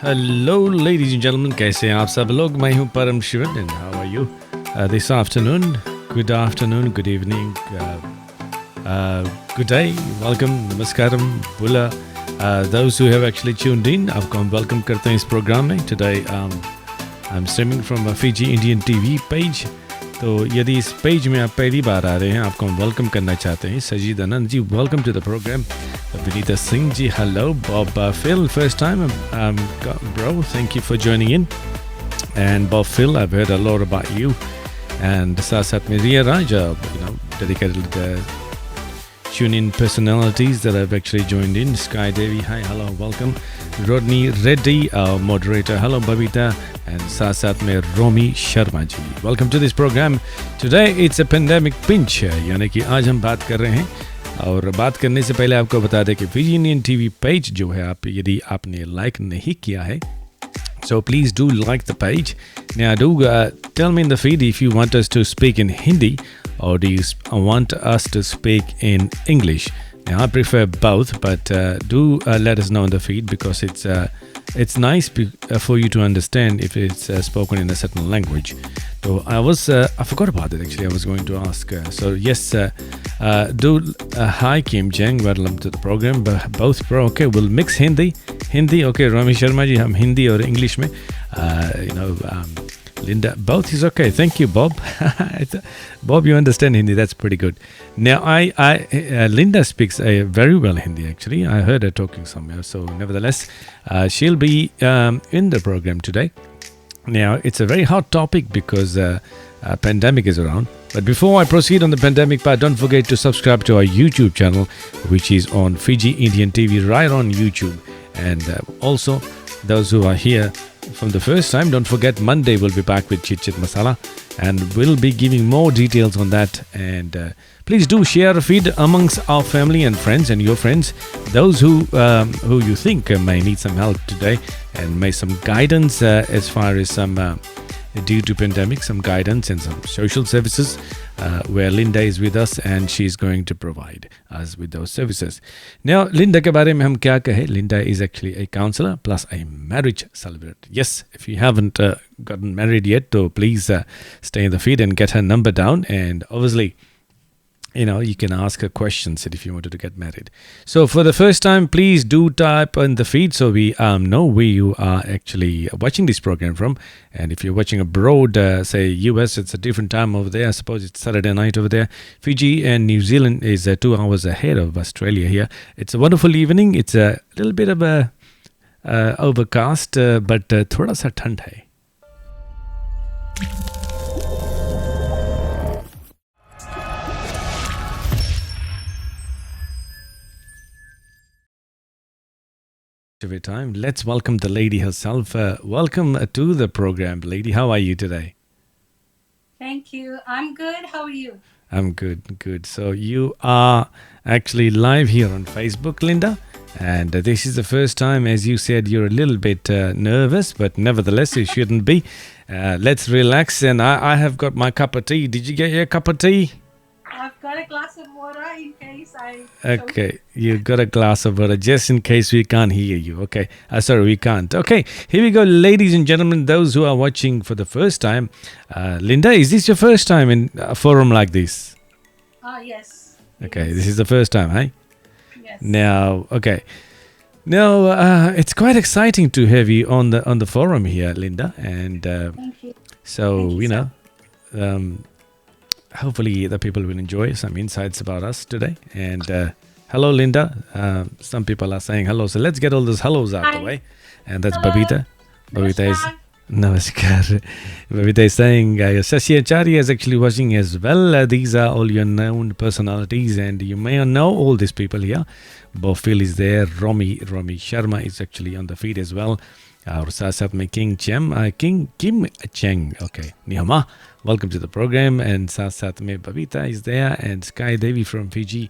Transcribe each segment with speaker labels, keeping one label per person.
Speaker 1: Hello, ladies and gentlemen. कैसे हैं आप सब लोग? मैं हूं परम Sivan and how are you this afternoon? Good afternoon, good evening, good day, welcome, namaskaram, bula. Those who have actually tuned in, आपको हम welcome करते हैं इस program में. Today I'm streaming from a Fiji Indian TV page. तो यदि इस page में आप पहली बार आ रहे हैं, आपको हम वेलकम करना चाहते हैं. Sajid Anand ji, welcome to the program. Vinita Singh ji, hello. Bob Phil, first time bro, thank you for joining in. And Bob Phil, I've heard a lot about you. And साथ में रिया राजा, dedicated tune-in personalities that have actually joined in. Sky Devi, hi, hello, welcome. Rodney Reddy, our moderator, hello Babita. And साथ में रोमी Sharma ji, welcome to this program. Today it's a pandemic pinch, यानी कि आज हम बात कर रहे हैं. और बात करने से पहले आपको बता दें कि फिजी इंडियन टीवी पेज जो है, आप यदि आपने लाइक नहीं किया है, so please do like the page. Now do tell me in the feed if you want us to speak in Hindi or do you want us to speak in English. Now I prefer both, but do let us know in the feed because it's nice for you to understand if it's spoken in a certain language. So I forgot about it actually. I was going to ask. So yes, do hi Kim Jeng, welcome to the program. Both bro, okay, we'll mix Hindi. Okay, Rami Sharma ji, hum Hindi or English mein. Linda, both is okay. Thank you, Bob. Bob, you understand Hindi. That's pretty good. Now, Linda speaks very well Hindi, actually. I heard her talking somewhere. So, nevertheless, she'll be in the program today. Now, it's a very hot topic because a pandemic is around. But before I proceed on the pandemic part, don't forget to subscribe to our YouTube channel, which is on Fiji Indian TV, right on YouTube. And also, those who are here from the first time, don't forget Monday we'll be back with Chit Chit Masala and we'll be giving more details on that. And please do share a feed amongst our family and friends and your friends, those who you think may need some help today and may some guidance as far as some due to pandemic, some guidance and some social services where Linda is with us and she's going to provide us with those services. Now, Linda के बारे में हम क्या कहें? Linda is actually a counselor plus a marriage celebrant. Yes, if you haven't gotten married yet, so please stay in the feed and get her number down. And obviously, you can ask her questions if you wanted to get married. So for the first time, please do type in the feed so we know where you are actually watching this program from. And if you're watching abroad, say US, it's a different time over there. I suppose it's Saturday night over there. Fiji and New Zealand is 2 hours ahead of Australia here. It's a wonderful evening. It's a little bit of a overcast, but thoda sa thand hai. Time. Let's welcome the lady herself. Welcome to the program, lady. How are you today?
Speaker 2: Thank you. I'm good. How are you?
Speaker 1: I'm good. So you are actually live here on Facebook, Linda. And this is the first time, as you said, you're a little bit nervous, but nevertheless, you shouldn't be. Let's relax. And I have got my cup of tea. Did you get your cup of tea?
Speaker 2: I've got a glass of water in case I...
Speaker 1: Okay, you got a glass of water just in case we can't hear you. Okay, sorry, we can't. Okay, here we go, ladies and gentlemen, those who are watching for the first time. Linda, is this your first time in a forum like this?
Speaker 2: Yes.
Speaker 1: Okay, this is the first time, eh?
Speaker 2: Yes.
Speaker 1: Now, okay. Now, it's quite exciting to have you on the forum here, Linda. And
Speaker 2: Thank you.
Speaker 1: so,
Speaker 2: Thank you,
Speaker 1: hopefully the people will enjoy some insights about us today. And hello, Linda. Some people are saying hello. So let's get all those hellos out the way. And that's
Speaker 2: Hello.
Speaker 1: Babita. Babita is...
Speaker 2: Namaskar.
Speaker 1: Namaskar. Babita is saying Sashi Acharya is actually watching as well. These are all your known personalities and you may know all these people here. Bob Phil is there. Romy Sharma is actually on the feed as well. और साथ में Kim Cheng. Okay, Nihama, welcome to the program. And साथ में Babita is there. And Sky Devi from Fiji,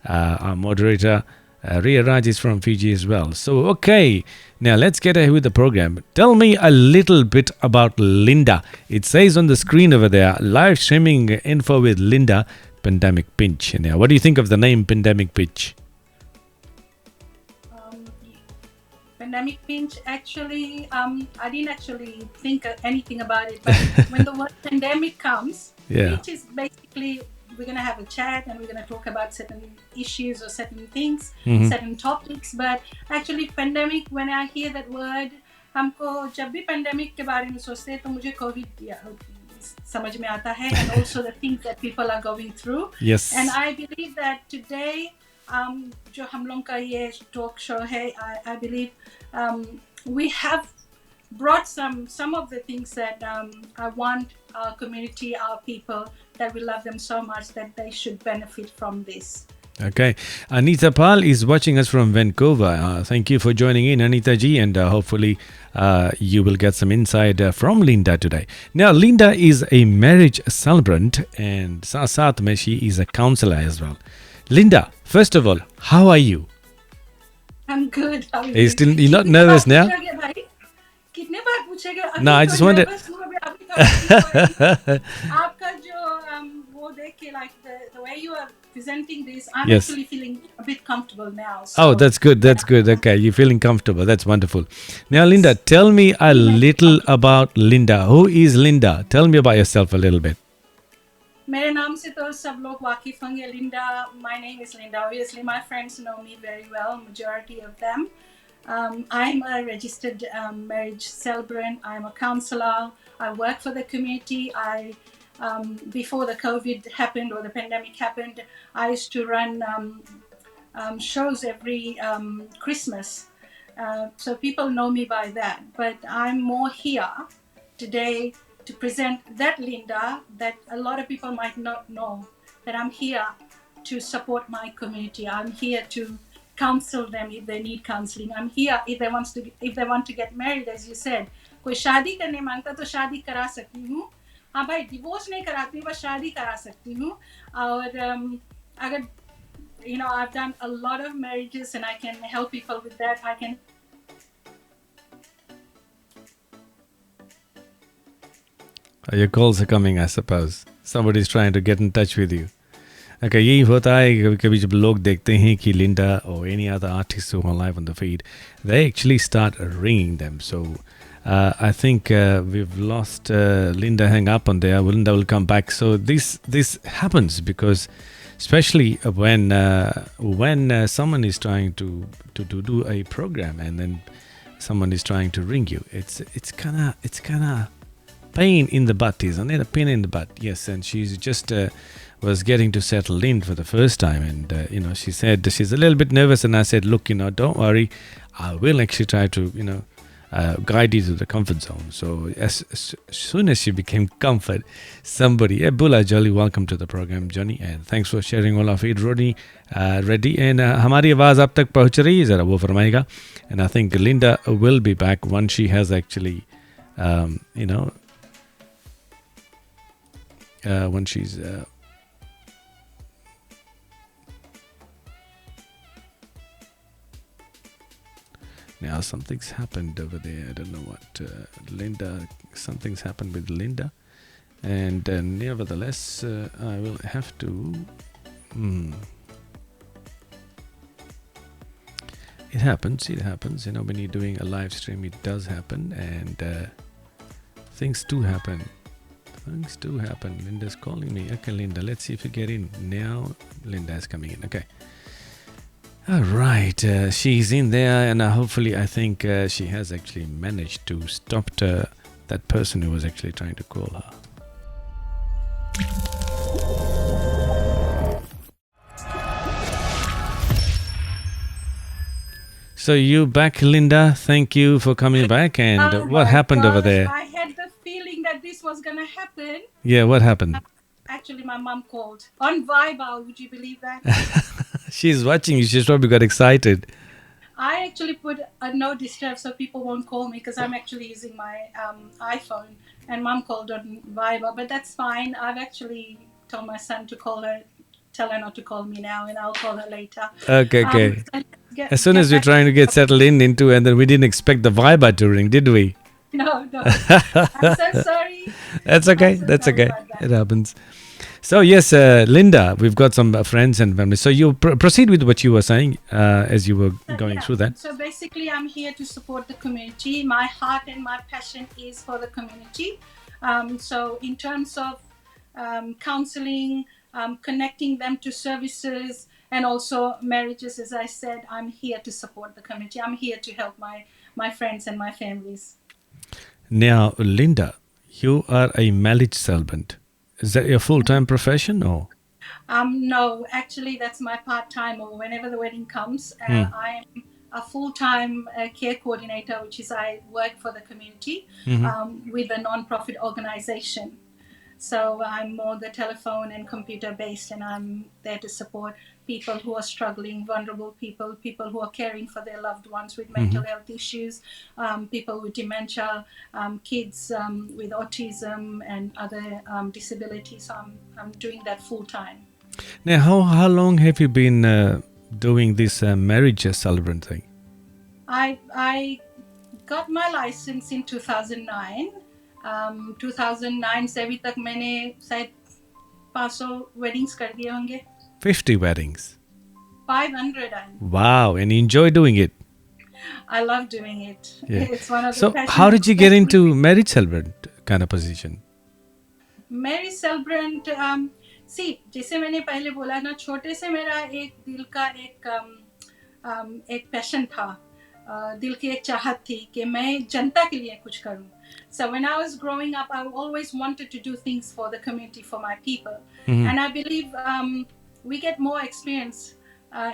Speaker 1: our moderator. Ria Raj is from Fiji as well. So, okay, now let's get ahead with the program. Tell me a little bit about Linda. It says on the screen over there, live streaming info with Linda, Pandemic Pinch. Now, what do you think of the name Pandemic Pinch?
Speaker 2: pandemic pinch, actually, I didn't actually think anything about it. But when the word pandemic comes,
Speaker 1: Yeah.
Speaker 2: pinch is basically we're going to have a chat and we're going to talk about certain issues or certain things, certain topics. But actually, pandemic, when I hear that word, हमको जब भी pandemic के बारे में सोचते हैं तो मुझे COVID समझ में आता है, and also the things that people are going through.
Speaker 1: Yes.
Speaker 2: And I believe that today, जो हम लोग का ये talk show है, I believe we have brought some of the things that I want our community, our people, that we love them so much that they should benefit from this.
Speaker 1: Okay. Anita Pal is watching us from Vancouver. Thank you for joining in, Anita ji, and hopefully you will get some insight from Linda today. Now, Linda is a marriage celebrant, and साथ में she is a counselor as well. Linda, first of all, how are you?
Speaker 2: I'm good. How are
Speaker 1: Are you still you're not nervous now?
Speaker 2: कितने बार पूछेगा?
Speaker 1: No, I just wanted.
Speaker 2: आपका जो वो देख के, like the way you are presenting this, I'm
Speaker 1: Yes.
Speaker 2: actually feeling a bit comfortable now.
Speaker 1: Oh, that's good. That's good. Okay, you're feeling comfortable. That's wonderful. Now, Linda, tell me a little about Linda. Who is Linda? Tell me about yourself a little bit.
Speaker 2: मेरे नाम से तो सब लोग वाकिफ होंगे. Linda, my name is Linda. Obviously, my friends know me very well, majority of them. I'm a registered marriage celebrant. I'm a counsellor. I work for the community. Before the COVID happened or the pandemic happened, I used to run shows every Christmas. So people know me by that. But I'm more here today to present that Linda that a lot of people might not know, that I'm here to support my community. I'm here to counsel them if they need counseling. I'm here if they want to get married, as you said. कोई शादी करने मांगता तो शादी करा सकती हूँ. हाँ भाई, डिवोर्स नहीं कराती हूँ, बस शादी करा सकती हूँ. और अगर I've done a lot of marriages and I can help people with that. I can.
Speaker 1: Your calls are coming, I suppose. Somebody's trying to get in touch with you. Okay, यही होता है कभी कभी जब लोग देखते हैं कि Linda or any other artists who are live on the feed, they actually start ringing them. So I think we've lost Linda. Hang up on there. Linda will come back. So this happens because, especially when someone is trying to do a program and then someone is trying to ring you, it's kind of pain in the butt, isn't it? A pain in the butt, yes. And she's just was getting to settle in for the first time, and she said she's a little bit nervous, and I said, look, don't worry, I will actually try to guide you to the comfort zone. So as soon as she became comfort, somebody, Bula Jolly, welcome to the program, Johnny, and thanks for sharing all of it, Rodney, Reddy, and हमारी आवाज़ आप तक पहुँच रही है, ज़रा वो फरमाएगा. And I think Linda will be back once she has actually when she's now something's happened over there. I don't know what. Linda, something's happened with Linda, and nevertheless I will have to it happens, when you're doing a live stream, it does happen, and things do happen. Linda's calling me. Okay, Linda, let's see if you get in. Now Linda is coming in. Okay. All right. She's in there, and hopefully I think she has actually managed to stop that person who was actually trying to call her. So you back, Linda. Thank you for coming back. And what happened over there?
Speaker 2: I had the feeling that this was going to happen.
Speaker 1: Yeah, what happened?
Speaker 2: Actually, my mom called on Viber. Would you believe that?
Speaker 1: She's watching you. She's probably got excited.
Speaker 2: I actually put a no disturb so people won't call me because I'm actually using my iPhone. And mom called on Viber, but that's fine. I've actually told my son to call her, tell her not to call me now, and I'll call her later.
Speaker 1: Okay. As soon as we're trying to get settled into, and then we didn't expect the Viber to ring, did we?
Speaker 2: No. I'm so sorry.
Speaker 1: That's okay.
Speaker 2: I'm so
Speaker 1: That's
Speaker 2: sorry
Speaker 1: okay.
Speaker 2: about that.
Speaker 1: It happens. So yes, Linda, we've got some friends and family. So you proceed with what you were saying as you were going through that.
Speaker 2: So basically, I'm here to support the community. My heart and my passion is for the community. So in terms of counseling, connecting them to services, and also marriages, as I said, I'm here to support the community. I'm here to help my friends and my families.
Speaker 1: Now, Linda, you are a marriage celebrant. Is that your full-time profession or?
Speaker 2: No, actually, that's my part time. Or whenever the wedding comes, I am a full time care coordinator, which is I work for the community with a non-profit organization. So I'm more the telephone and computer based, and I'm there to support people who are struggling, vulnerable people, people who are caring for their loved ones with mental health issues, people with dementia, kids with autism and other disabilities. So I'm doing that full time.
Speaker 1: Now, how long have you been doing this marriage celebrant thing?
Speaker 2: I got my license in 2009. 2009 से अभी तक मैंने शायद 500 weddings कर दिए होंगे.
Speaker 1: 50 weddings.
Speaker 2: 500.
Speaker 1: Wow, and you enjoy doing it.
Speaker 2: I love doing it.
Speaker 1: Yeah.
Speaker 2: It's one of the
Speaker 1: So
Speaker 2: passions,
Speaker 1: how did you get
Speaker 2: especially
Speaker 1: into marriage celebrant kind of position?
Speaker 2: marriage celebrant. See, जैसे मैंने पहले बोला ना, छोटे से मेरा एक दिल का एक पैशन था, दिल की एक चाहत थी कि मैं जनता के लिए कुछ करूं. So when I was growing up, I always wanted to do things for the community, for my people. And I believe we get more experience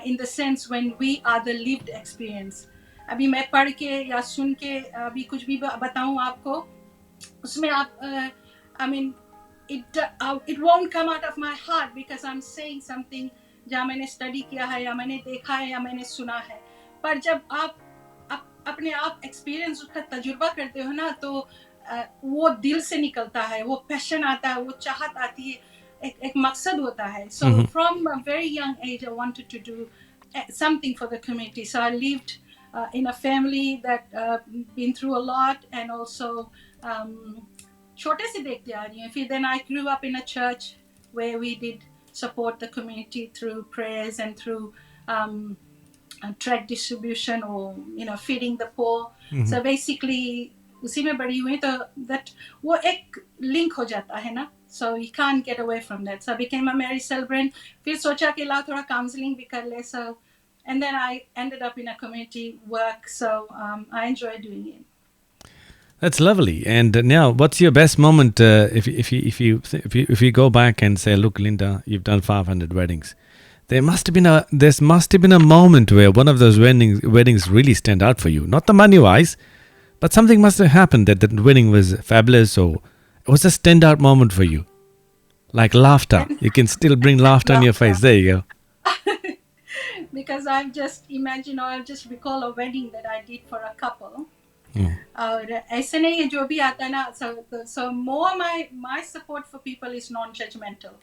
Speaker 2: in the sense when we are the lived experience. अभी मैं पढ़ के या सुन के अभी कुछ भी बताऊं आपको, उसमें आप I mean it won't come out of my heart because I'm saying something जहाँ मैंने स्टडी किया है या मैंने देखा है या मैंने सुना है. पर जब आप अपने आप एक्सपीरियंस उसका तजुर्बा करते हो ना, तो वो दिल से निकलता है, वो पैशन आता है, वो चाहत आती है, एक मकसद होता है. So from a very young age, I wanted to do something for the community. So I lived in a family that been through a lot, and also छोटे से देखते आ रही हैं. फिर then I grew up in a church where we did support the community through prayers and through tract distribution, or feeding the poor. So basically उसी में बड़ी हुई, तो that वो एक link हो जाता है ना. So you can't get away from that. So I became a marriage celebrant. फिर सोचा कि ला थोड़ा counseling भी कर ले. So and then I ended up in a community work. So I enjoy doing it.
Speaker 1: That's lovely. And now, what's your best moment if you go back and say, look, Linda, you've done 500 weddings. There must have been a moment where one of those weddings really stand out for you. Not the money wise, but something must have happened that the wedding was fabulous, or it was a standout moment for you. Like laughter. You can still bring laughter on your face. There you go.
Speaker 2: Because I've just imagined, or I'll just recall a wedding that I did for a couple. और ऐसे नहीं है जो भी आता है ना. So more my support for people is non-judgmental.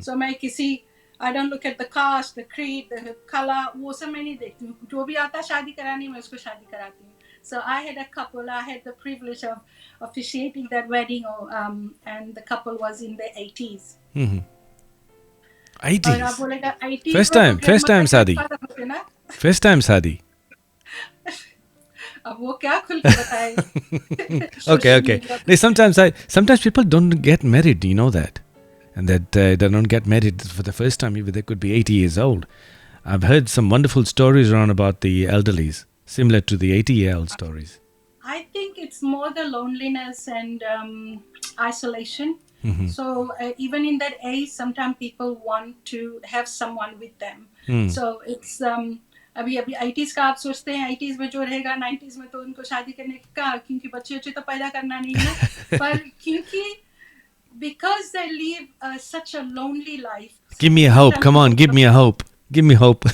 Speaker 2: So मैं किसी I don't look at the caste, the creed, the color, वो सब मैं नहीं देखती हूँ. जो भी आता है शादी करानी, मैं उसको शादी कराती हूँ. So I had a couple. I had the privilege of officiating that wedding, and the couple was in their 80s.
Speaker 1: 80s.
Speaker 2: और आप बोलेगा 80s
Speaker 1: First time शादी. First time शादी.
Speaker 2: अब वो क्या खुल के बताए.
Speaker 1: Okay. Sometimes people don't get married. You know that, and that they don't get married for the first time. Even they could be 80 years old. I've heard some wonderful stories around about the elderlies, similar to the 80-year-old stories.
Speaker 2: I think it's more the loneliness and isolation. So even in that age, sometimes people want to have someone with them. So it's अभी 80s का आप सोचते हैं 80s में जो रहेगा 90s में तो उनको शादी करने का, क्योंकि बच्चे तो पैदा करना नहीं है. पर क्योंकि because they live such a lonely life.
Speaker 1: Give me a hope. Come on, give me a hope. Give me hope.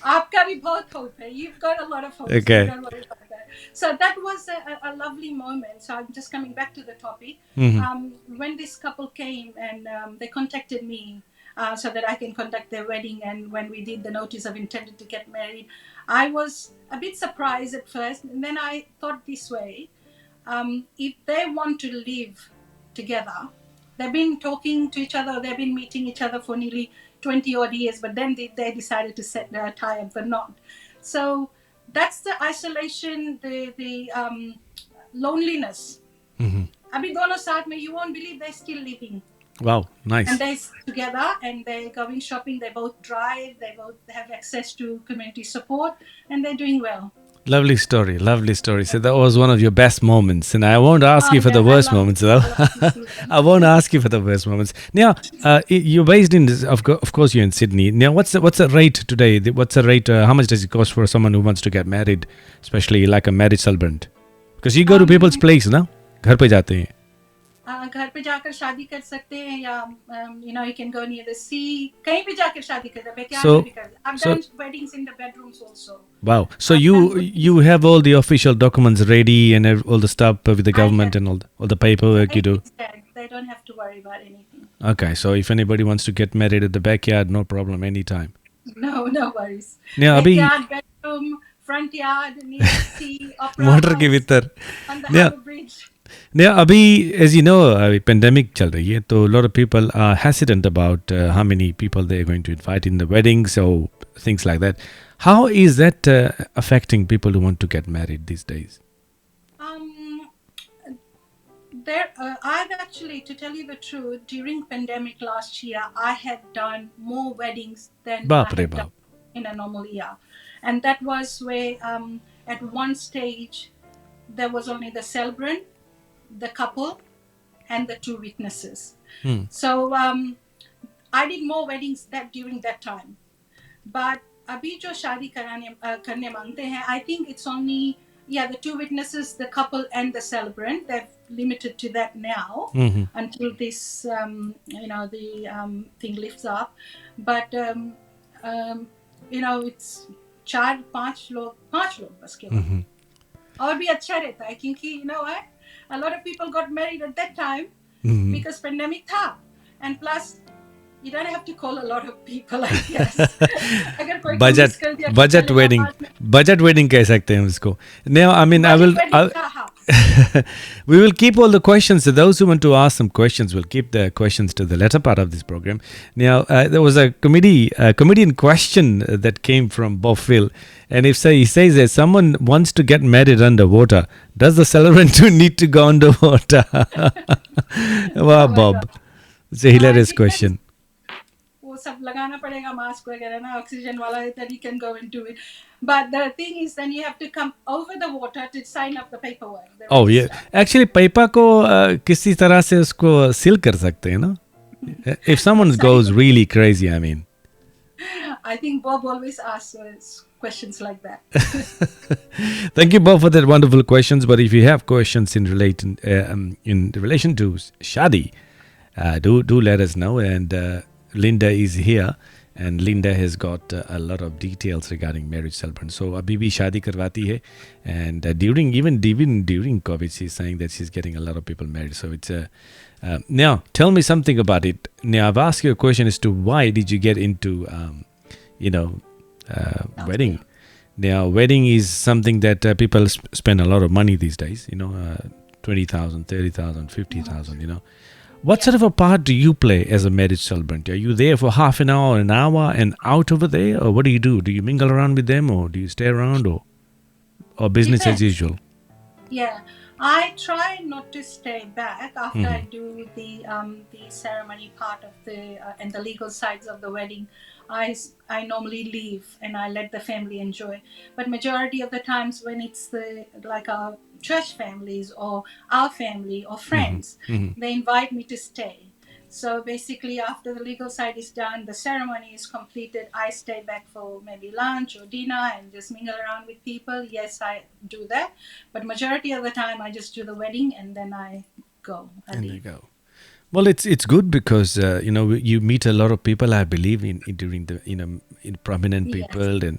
Speaker 2: आपका भी बहुत hope है. You've got a lot of hope.
Speaker 1: Okay.
Speaker 2: So don't worry about that. So that was a lovely moment. So I'm just coming back to the topic. When this couple came and they contacted me so that I can conduct their wedding, and when we did the notice of intent to get married, I was a bit surprised at first. And then I thought this way, if they want to live together, they've been talking to each other, they've been meeting each other for nearly 20 odd years, but then they decided to tie up the knot. So that's the isolation, the loneliness. Abhi dono saath mein, you won't believe they're still living.
Speaker 1: Wow, nice.
Speaker 2: And they're together and they're going shopping. They both drive. They both have access to community support, and they're doing well.
Speaker 1: Lovely story, lovely story. So that was one of your best moments, and I won't ask you for the worst moments, though. I won't ask you for the worst moments. Now, you're based in, of course, you're in Sydney. Now, what's the rate today? What's the rate? How much does it cost for someone who wants to get married, especially like a marriage celebrant? Because you go to people's place, ना? घर पे जाते हैं.
Speaker 2: घर पे जाकर शादी कर सकते हैं या you can go near the sea, कहीं भी जाकर शादी कर सकते हैं. I've done weddings in the bedrooms also.
Speaker 1: Wow. So you have all the official documents ready and all the stuff with the government and all the paperwork you do.
Speaker 2: They don't have to worry about anything.
Speaker 1: Okay, so if anybody wants to get married at the backyard, no problem, anytime.
Speaker 2: No worries.
Speaker 1: Now,
Speaker 2: backyard, bedroom, front yard, near the sea, opera
Speaker 1: motor के भीतर.
Speaker 2: on the harbour bridge.
Speaker 1: Now, Abhi, as you know, pandemic chal rahi hai, so a lot of people are hesitant about how many people they are going to invite in the weddings or things like that. How is that affecting people who want to get married these days?
Speaker 2: I've actually, to tell you the truth, during pandemic last year, I had done more weddings than I had done in a normal year. And that was where at one stage, there was only the celebrant, the couple, and the two witnesses. So I did more weddings during that time. But abhi jo shaadi karne mangte hain, I think it's only the two witnesses, the couple, and the celebrant. They've limited to that now until this the thing lifts up. But it's 4-5 log bas keval. और भी अच्छा रहता है क्योंकि you know what, a lot of people got married at that time because pandemic था, and plus you don't have to call a lot of people, I guess. अगर कोई
Speaker 1: budget wedding कह सकते हैं उसको. Now, I mean, we will keep all the questions. So those who want to ask some questions, will keep the questions to the latter part of this program. Now, there was a comedian question that came from Bob Phil, and he says that someone wants to get married underwater, does the celebrant need to go underwater? Wow, Bob, it's a hilarious question.
Speaker 2: सब लगाना पड़ेगा mask वगैरह ना, oxygen वाला, that you can go into it. But the thing is, then you have to come over the water to sign up the paperwork.
Speaker 1: Oh yeah, actually paper को किसी तरह से उसको seal कर सकते हैं ना? If someone goes really crazy, I mean.
Speaker 2: I think Bob always asks questions like that.
Speaker 1: Thank you, Bob, for that wonderful questions. But if you have questions in relation to shadi, do let us know. And Linda is here, and Linda has got a lot of details regarding marriage celebrant. So abhi bhi shadi karwati hai, and during COVID, she's saying that she's getting a lot of people married. So it's now tell me something about it. Now I've asked you a question as to why did you get into wedding. Now wedding is something that people spend a lot of money these days. 20,000, 30,000, 50,000. What sort of a part do you play as a marriage celebrant? Are you there for half an hour, and out over there? Or what do you do? Do you mingle around with them, or do you stay around, or business as usual?
Speaker 2: Yeah, I try not to stay back after I do the ceremony part of and the legal sides of the wedding. I normally leave and I let the family enjoy. But majority of the times when it's like our church families or our family or friends, they invite me to stay. So basically after the legal side is done, the ceremony is completed, I stay back for maybe lunch or dinner and just mingle around with people. Yes, I do that. But majority of the time I just do the wedding and then I go.
Speaker 1: And you go. Well, it's good because you meet a lot of people. I believe in during the in prominent people, and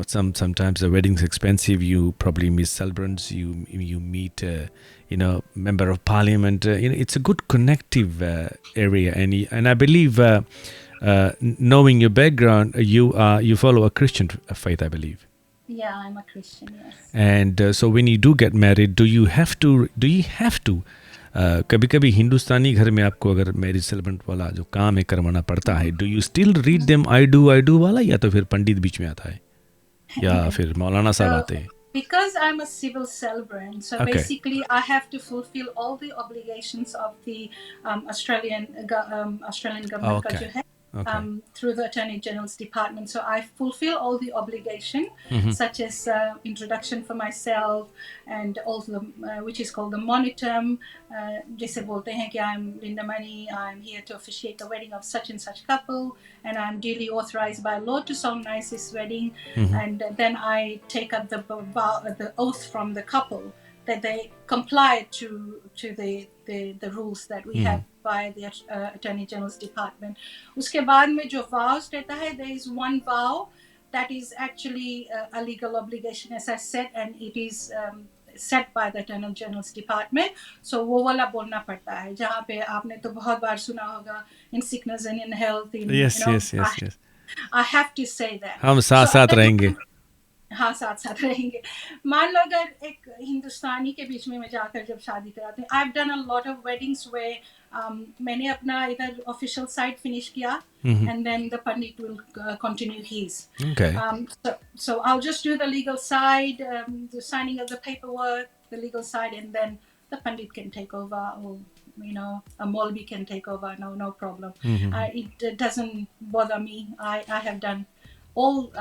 Speaker 1: sometimes the wedding's expensive. You probably meet celebrants. You meet member of parliament. It's a good connective area, and I believe knowing your background, you follow a Christian faith, I believe.
Speaker 2: Yeah, I'm a Christian. Yes.
Speaker 1: And so when you do get married, do you have to कभी कभी हिंदुस्तानी घर में आपको अगर marriage सेलिब्रेंट वाला जो काम है करवाना पड़ता है, do you still read them I do वाला, या तो फिर पंडित बीच में आता है या फिर मौलाना साहब आते हैं?
Speaker 2: Because I'm a civil celebrant, so
Speaker 1: Okay.
Speaker 2: basically I have to fulfill all the obligations of the Australian government
Speaker 1: Okay.
Speaker 2: का जो है,
Speaker 1: Okay.
Speaker 2: through the Attorney General's Department. So I fulfill all the obligation, such as introduction for myself, and also which is called the monitum. जैसे बोलते हैं कि I'm Linda Money, I'm here to officiate the wedding of such and such couple, and I'm duly authorized by law to solemnize this wedding. And then I take up the oath from the couple that they comply to the rules that we have by the Attorney General's Department. उसके बाद में जो vows रहता है, there is one vow that is actually a legal obligation, as I said, and it is set by the Attorney General's Department. So वो वाला बोलना पड़ता है, जहाँ पे आपने तो बहुत बार सुना होगा, in sickness and in health,
Speaker 1: Yes, yes.
Speaker 2: I have to say that.
Speaker 1: हम साथ साथ रहेंगे.
Speaker 2: हाँ, साथ साथ रहेंगे. मान लो अगर एक हिंदुस्तानी के बीच में मैं जाकर जब शादी कराती हूँ, I've done a lot of weddings where मैंने अपना इधर official side finish किया, and then the pandit will continue his.
Speaker 1: Okay.
Speaker 2: So I'll just do the legal side, the signing of the paperwork, the legal side, and then the pandit can take over, or a Maulvi can take over. No problem. It doesn't bother me. I have done all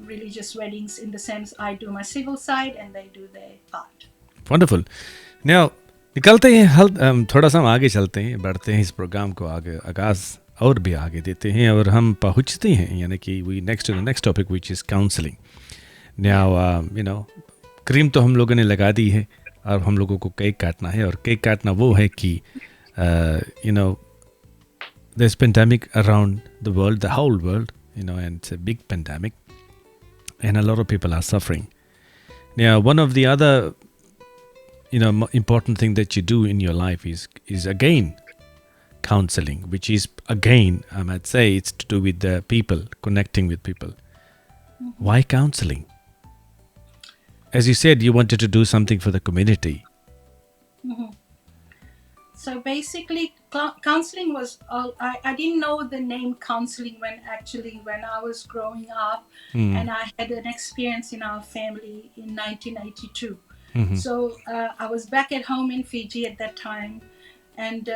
Speaker 2: religious weddings, in the sense I do my civil side and they do their part.
Speaker 1: Wonderful. Now निकलते हैं, थोड़ा सा हम आगे चलते हैं, बढ़ते हैं, इस प्रोग्राम को आगे आगाज़ और भी आगे देते हैं, और हम पहुँचते हैं यानी कि we next to the next topic which is counselling. Now cream तो हम लोगों ने लगा दी है, और हम लोगों को केक काटना है, और केक काटना वो है कि there's pandemic around the world, the whole world, and it's a big pandemic, and a lot of people are suffering. Now, one of the other, important thing that you do in your life is again counseling, which is again, I might say, it's to do with the people, connecting with people. Why counseling? As you said, you wanted to do something for the community.
Speaker 2: So basically, counseling was, I didn't know the name counseling when I was growing up, and I had an experience in our family in 1982. So I was back at home in Fiji at that time, and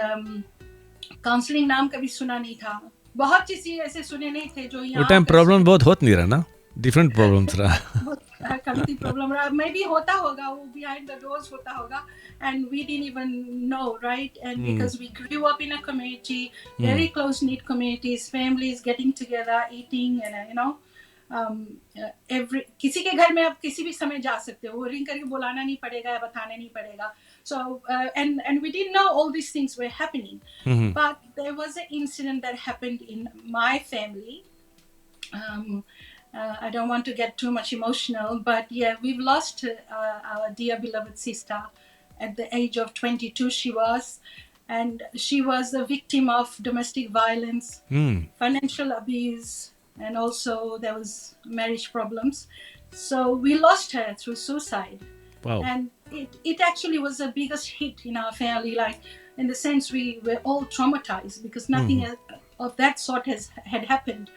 Speaker 2: counseling नाम कभी सुना नहीं था. बहुत चीज़ें ऐसे सुने नहीं थे जो यहाँ.
Speaker 1: वो टाइम प्रॉब्लम बहुत होत नहीं रहा ना, डिफरेंट प्रॉब्लम्स रहा.
Speaker 2: कभी प्रॉब्लम रहा, मे भी होता होगा, वो behind the doors होता होगा, and we didn't even know, right? And because we grew up in a community, very close knit communities, families getting together, eating, and every किसी के घर में आप किसी भी समय जा सकते हो, वो रिंग करके बुलाना नहीं पड़ेगा या बताना नहीं पड़ेगा. So and we didn't know all these things were happening, but there was an incident that happened in my family. I don't want to get too much emotional, but yeah, we've lost our dear beloved sister at the age of 22. She was, and she was a victim of domestic violence, financial abuse, and also there was marriage problems. So we lost her through suicide.
Speaker 1: Wow.
Speaker 2: And it actually was the biggest hit in our family, like in the sense we were all traumatized because nothing of that sort had happened.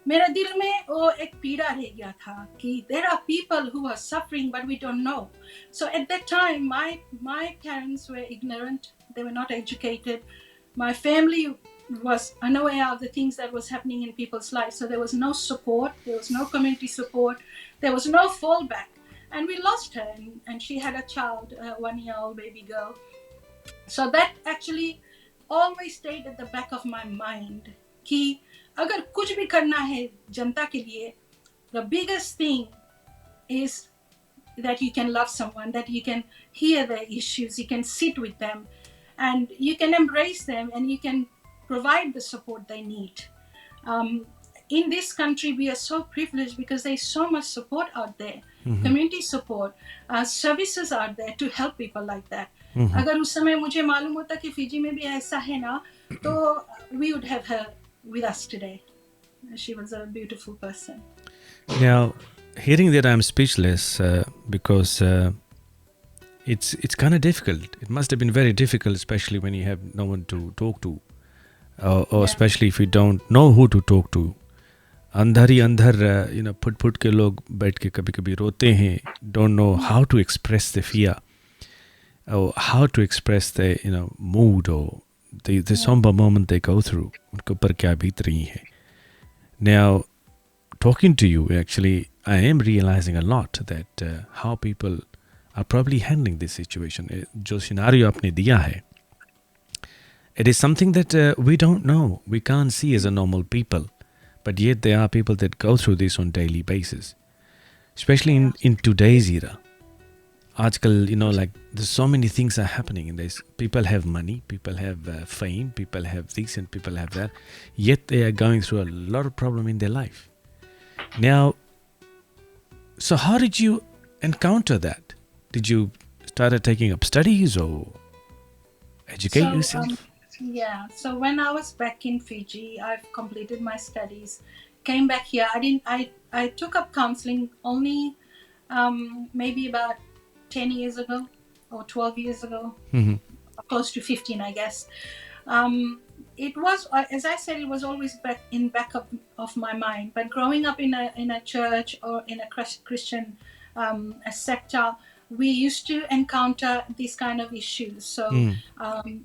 Speaker 2: मेरे दिल में वो एक पीड़ा रह गया था कि there are people who are suffering but we don't know. So at that time my parents were ignorant, they were not educated. My family was unaware of the things that was happening in people's lives, so there was no support, there was no community support, there was no fallback, and we lost her, and she had a child, a 1-year-old baby girl. So that actually always stayed at the back of my mind कि अगर कुछ भी करना है जनता के लिए, the biggest thing is that you can love someone, that you can hear their issues, you can sit with them, and you can embrace them, and you can provide the support they need. In this country, we are so privileged because there's so much support out there, community support, services out there to help people like that. अगर उस समय मुझे मालूम होता कि Fiji में भी ऐसा है ना, तो we would have her with us today. She was a beautiful person.
Speaker 1: Now, hearing that, I'm speechless because it's kind of difficult. It must have been very difficult, especially when you have no one to talk to, or especially if you don't know who to talk to. अंदर ही अंदर foot के लोग बैठ के कभी कभी रोते हैं, don't know how to express the fear or how to express the mood or the somber moment they go through. उनके ऊपर क्या बीत रही है. Now, talking to you, actually, I am realizing a lot that how people are probably handling this situation. जो scenario आपने दिया है, it is something that we don't know, we can't see as a normal people, but yet there are people that go through this on daily basis, especially in today's era. Aajkal, like there's so many things are happening in this. People have money, people have fame, people have this and people have that, yet they are going through a lot of problem in their life. Now, so how did you encounter that? Did you start taking up studies or educate yourself?
Speaker 2: So when I was back in Fiji, I've completed my studies, came back here. I took up counseling only maybe about 10 years ago or 12 years ago, close to 15, I guess. It was, as I said, it was always back of my mind. But growing up in a church or in a Christian a sector, we used to encounter these kind of issues. So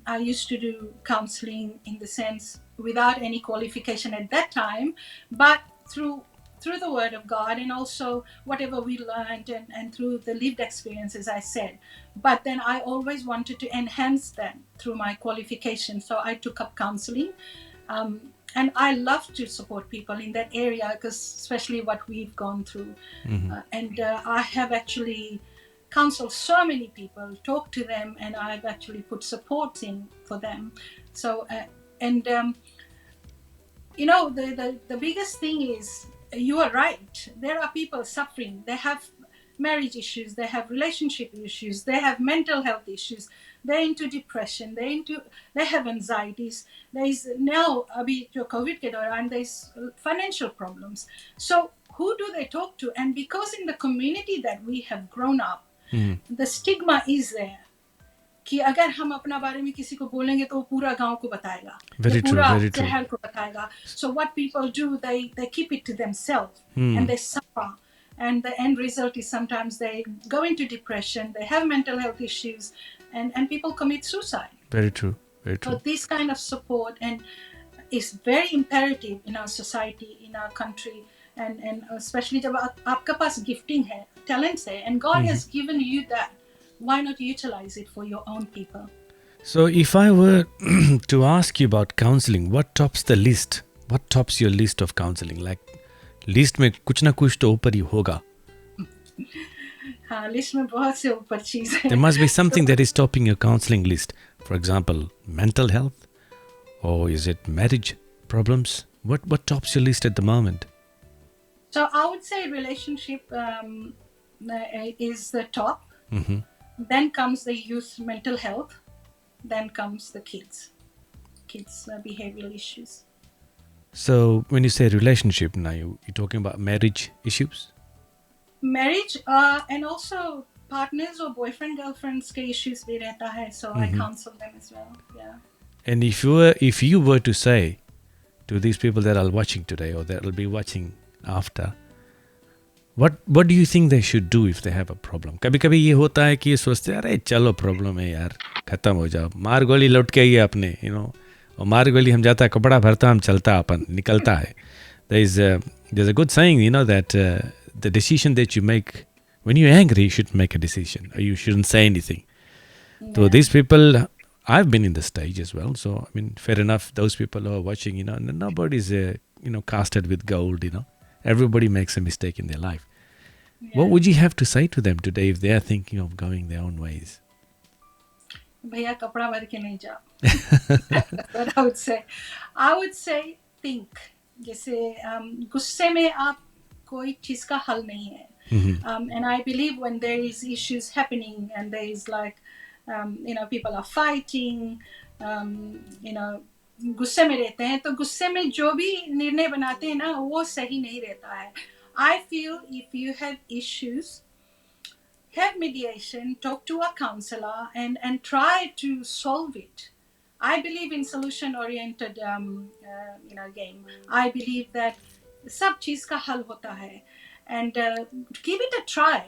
Speaker 2: I used to do counseling in the sense without any qualification at that time, but through the word of God and also whatever we learned and through the lived experiences, I said. But then I always wanted to enhance that through my qualification. So I took up counseling. And I love to support people in that area, because especially what we've gone through. And I have actually counseled so many people, talked to them, and I've actually put support in for them. So, the biggest thing is, you are right. There are people suffering. They have marriage issues. They have relationship issues. They have mental health issues. They're into depression. They have anxieties. There is now, abhi jo COVID ke dauran, there's financial problems. So who do they talk to? And because in the community that we have grown up, the stigma is there. कि अगर हम अपना बारे में किसी को बोलेंगे तो वो पूरा गांव को बताएगा, पूरा शहर को बताएगा. So what people do, they keep it to themselves and they suffer, and the end result is sometimes they go into depression, they have mental health issues, and people commit suicide.
Speaker 1: Very true.
Speaker 2: So this kind of support and is very imperative in our society, in our country, and especially जब आपका पास gifting है, talents है, and God has given you that. Why not utilize it for your own people?
Speaker 1: So if I were to ask you about counseling, what tops the list? What tops your list of counseling? Like, list में कुछ ना कुछ तो ऊपर ही होगा.
Speaker 2: हाँ, list में बहुत से ऊपर चीज़ है.
Speaker 1: There must be something that is topping your counseling list. For example, mental health, or is it marriage problems? What tops your list at the moment?
Speaker 2: So I would say relationship is the top. Then comes the youth mental health. Then comes the kids behavioral issues.
Speaker 1: So when you say relationship, now you're talking about marriage issues?
Speaker 2: Marriage and also partners or boyfriend girlfriends के issues भी रहता है. So I counsel them as well. Yeah.
Speaker 1: And if you were to say to these people that are watching today or that will be watching after, what do you think they should do if they have a problem? कभी-कभी ये होता है कि ये सोचते हैं, अरे चलो प्रॉब्लम है यार, खत्म हो जाओ, मार गोली लौट के आइए अपने, और मार गोली हम जाता, कपड़ा भरता, हम चलता, अपन निकलता है. There's a good saying, that the decision that you make when you're angry, you should make a decision, or you shouldn't say anything. Yeah. So these people, I've been in the stage as well. So I mean, fair enough. Those people who are watching, nobody's casted with gold. Everybody makes a mistake in their life. Yeah. What would you have to say to them today if they are thinking of going their own ways?
Speaker 2: भैया कपड़ा भर के नहीं जाओ. That's what I would say. I would say think. जैसे गुस्से में आप कोई चीज का हल नहीं है. And I believe when there is issues happening and there is like people are fighting, गुस्से में रहते हैं, तो गुस्से में जो भी निर्णय बनाते हैं ना, वो सही नहीं रहता है. I feel if you have issues, have mediation, talk to a counselor, and try to solve it. I believe in solution-oriented, game. I believe that सब चीज का हल होता है, and give it a try.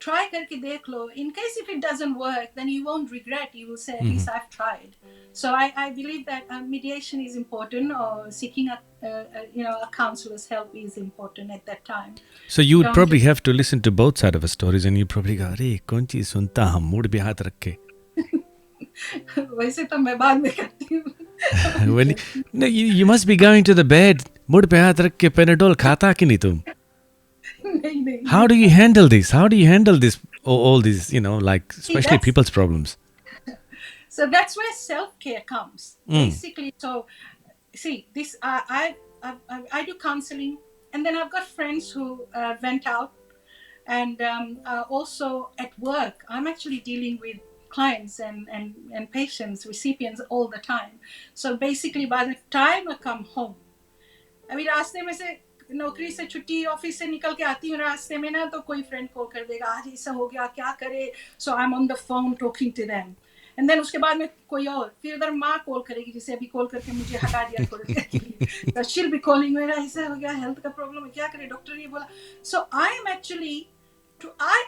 Speaker 2: Try करके देख लो. In case if it doesn't work, then you won't regret. You will say, at least I've tried. So I believe that mediation is important, or seeking a counselor's help is important at that time.
Speaker 1: So you would probably have to listen to both sides of the stories, and you probably go, "अरे कौन चीज सुनता हम mood पे हाथ रख के."
Speaker 2: वैसे तो मैं बाद में करती हूँ.
Speaker 1: No, you must be going to the bed. Mood पे हाथ रख के पेनाडोल खाता कि नहीं तुम?
Speaker 2: नहीं.
Speaker 1: How do you handle this? How do you handle this? All these, like especially people's problems.
Speaker 2: So that's where self-care comes. Basically, so see this. I do counseling, and then I've got friends who went out, and also at work, I'm actually dealing with clients and patients, recipients all the time. So basically, by the time I come home, अभी रास्ते में से नौकरी से छुट्टी office से निकल के आती हूँ, रास्ते में ना तो कोई फ्रेंड कॉल कर देगा, आज ऐसा हो गया, क्या करे. So I am on the phone talking to them, and then उसके बाद में कोई और, फिर उधर माँ कॉल करेगी, जिसे अभी कॉल करके मुझे हटा दिया थोड़ी देर के लिए. तो शील बी कॉलिंग, मेरा ऐसा हो गया, हेल्थ का प्रॉब्लम है, क्या करे, डॉक्टर ये बोला. So I am actually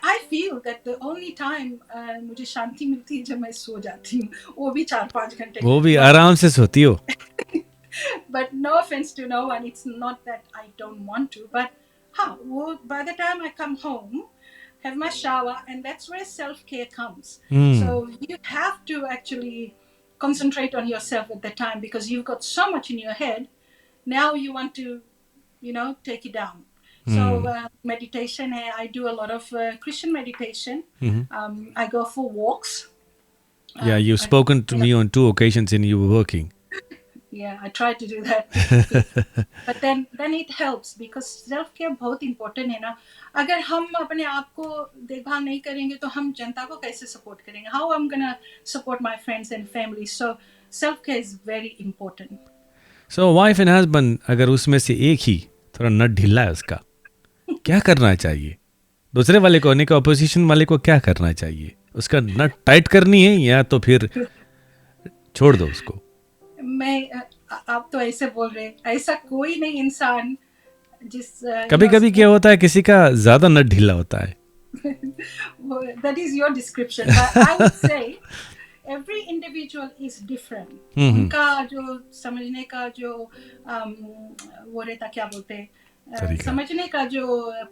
Speaker 2: I feel that the only time मुझे शांति मिलती है जब मैं सो जाती हूँ, वो भी 4-5 घंटे.
Speaker 1: वो भी आराम से सोती हो.
Speaker 2: But no offense to no one, it's not that I don't want to, but by the time I come home, have my shower, and that's where self-care comes. So you have to actually concentrate on yourself at that time, because you've got so much in your head. Now you want to, take it down. So meditation, I do a lot of Christian meditation. I go for walks.
Speaker 1: Yeah, you've spoken to me on 2 occasions and you were working.
Speaker 2: Yeah, I try to do that. But then it helps, because self care बहुत important है ना. अगर हम अपने आप को देखभाल नहीं करेंगे तो हम जनता को कैसे support करेंगे? How I'm gonna support my friends and family? So self care is very important.
Speaker 1: So wife and husband, अगर उसमें से एक ही थोड़ा नट ढीला है उसका, क्या करना चाहिए? दूसरे वाले को, नहीं, ऑपोजिशन वाले को क्या करना चाहिए? उसका नट टाइट करनी है या तो फिर छोड़ दो उसको?
Speaker 2: आप तो ऐसे बोल रहे, ऐसा कोई नहीं इंसान जिस
Speaker 1: कभी-कभी क्या होता है, किसी का ज्यादा नट ढीला होता है.
Speaker 2: That is your description, but I would say every individual is different. उनका जो समझने का जो वो रहता, क्या बोलते हैं, समझने का जो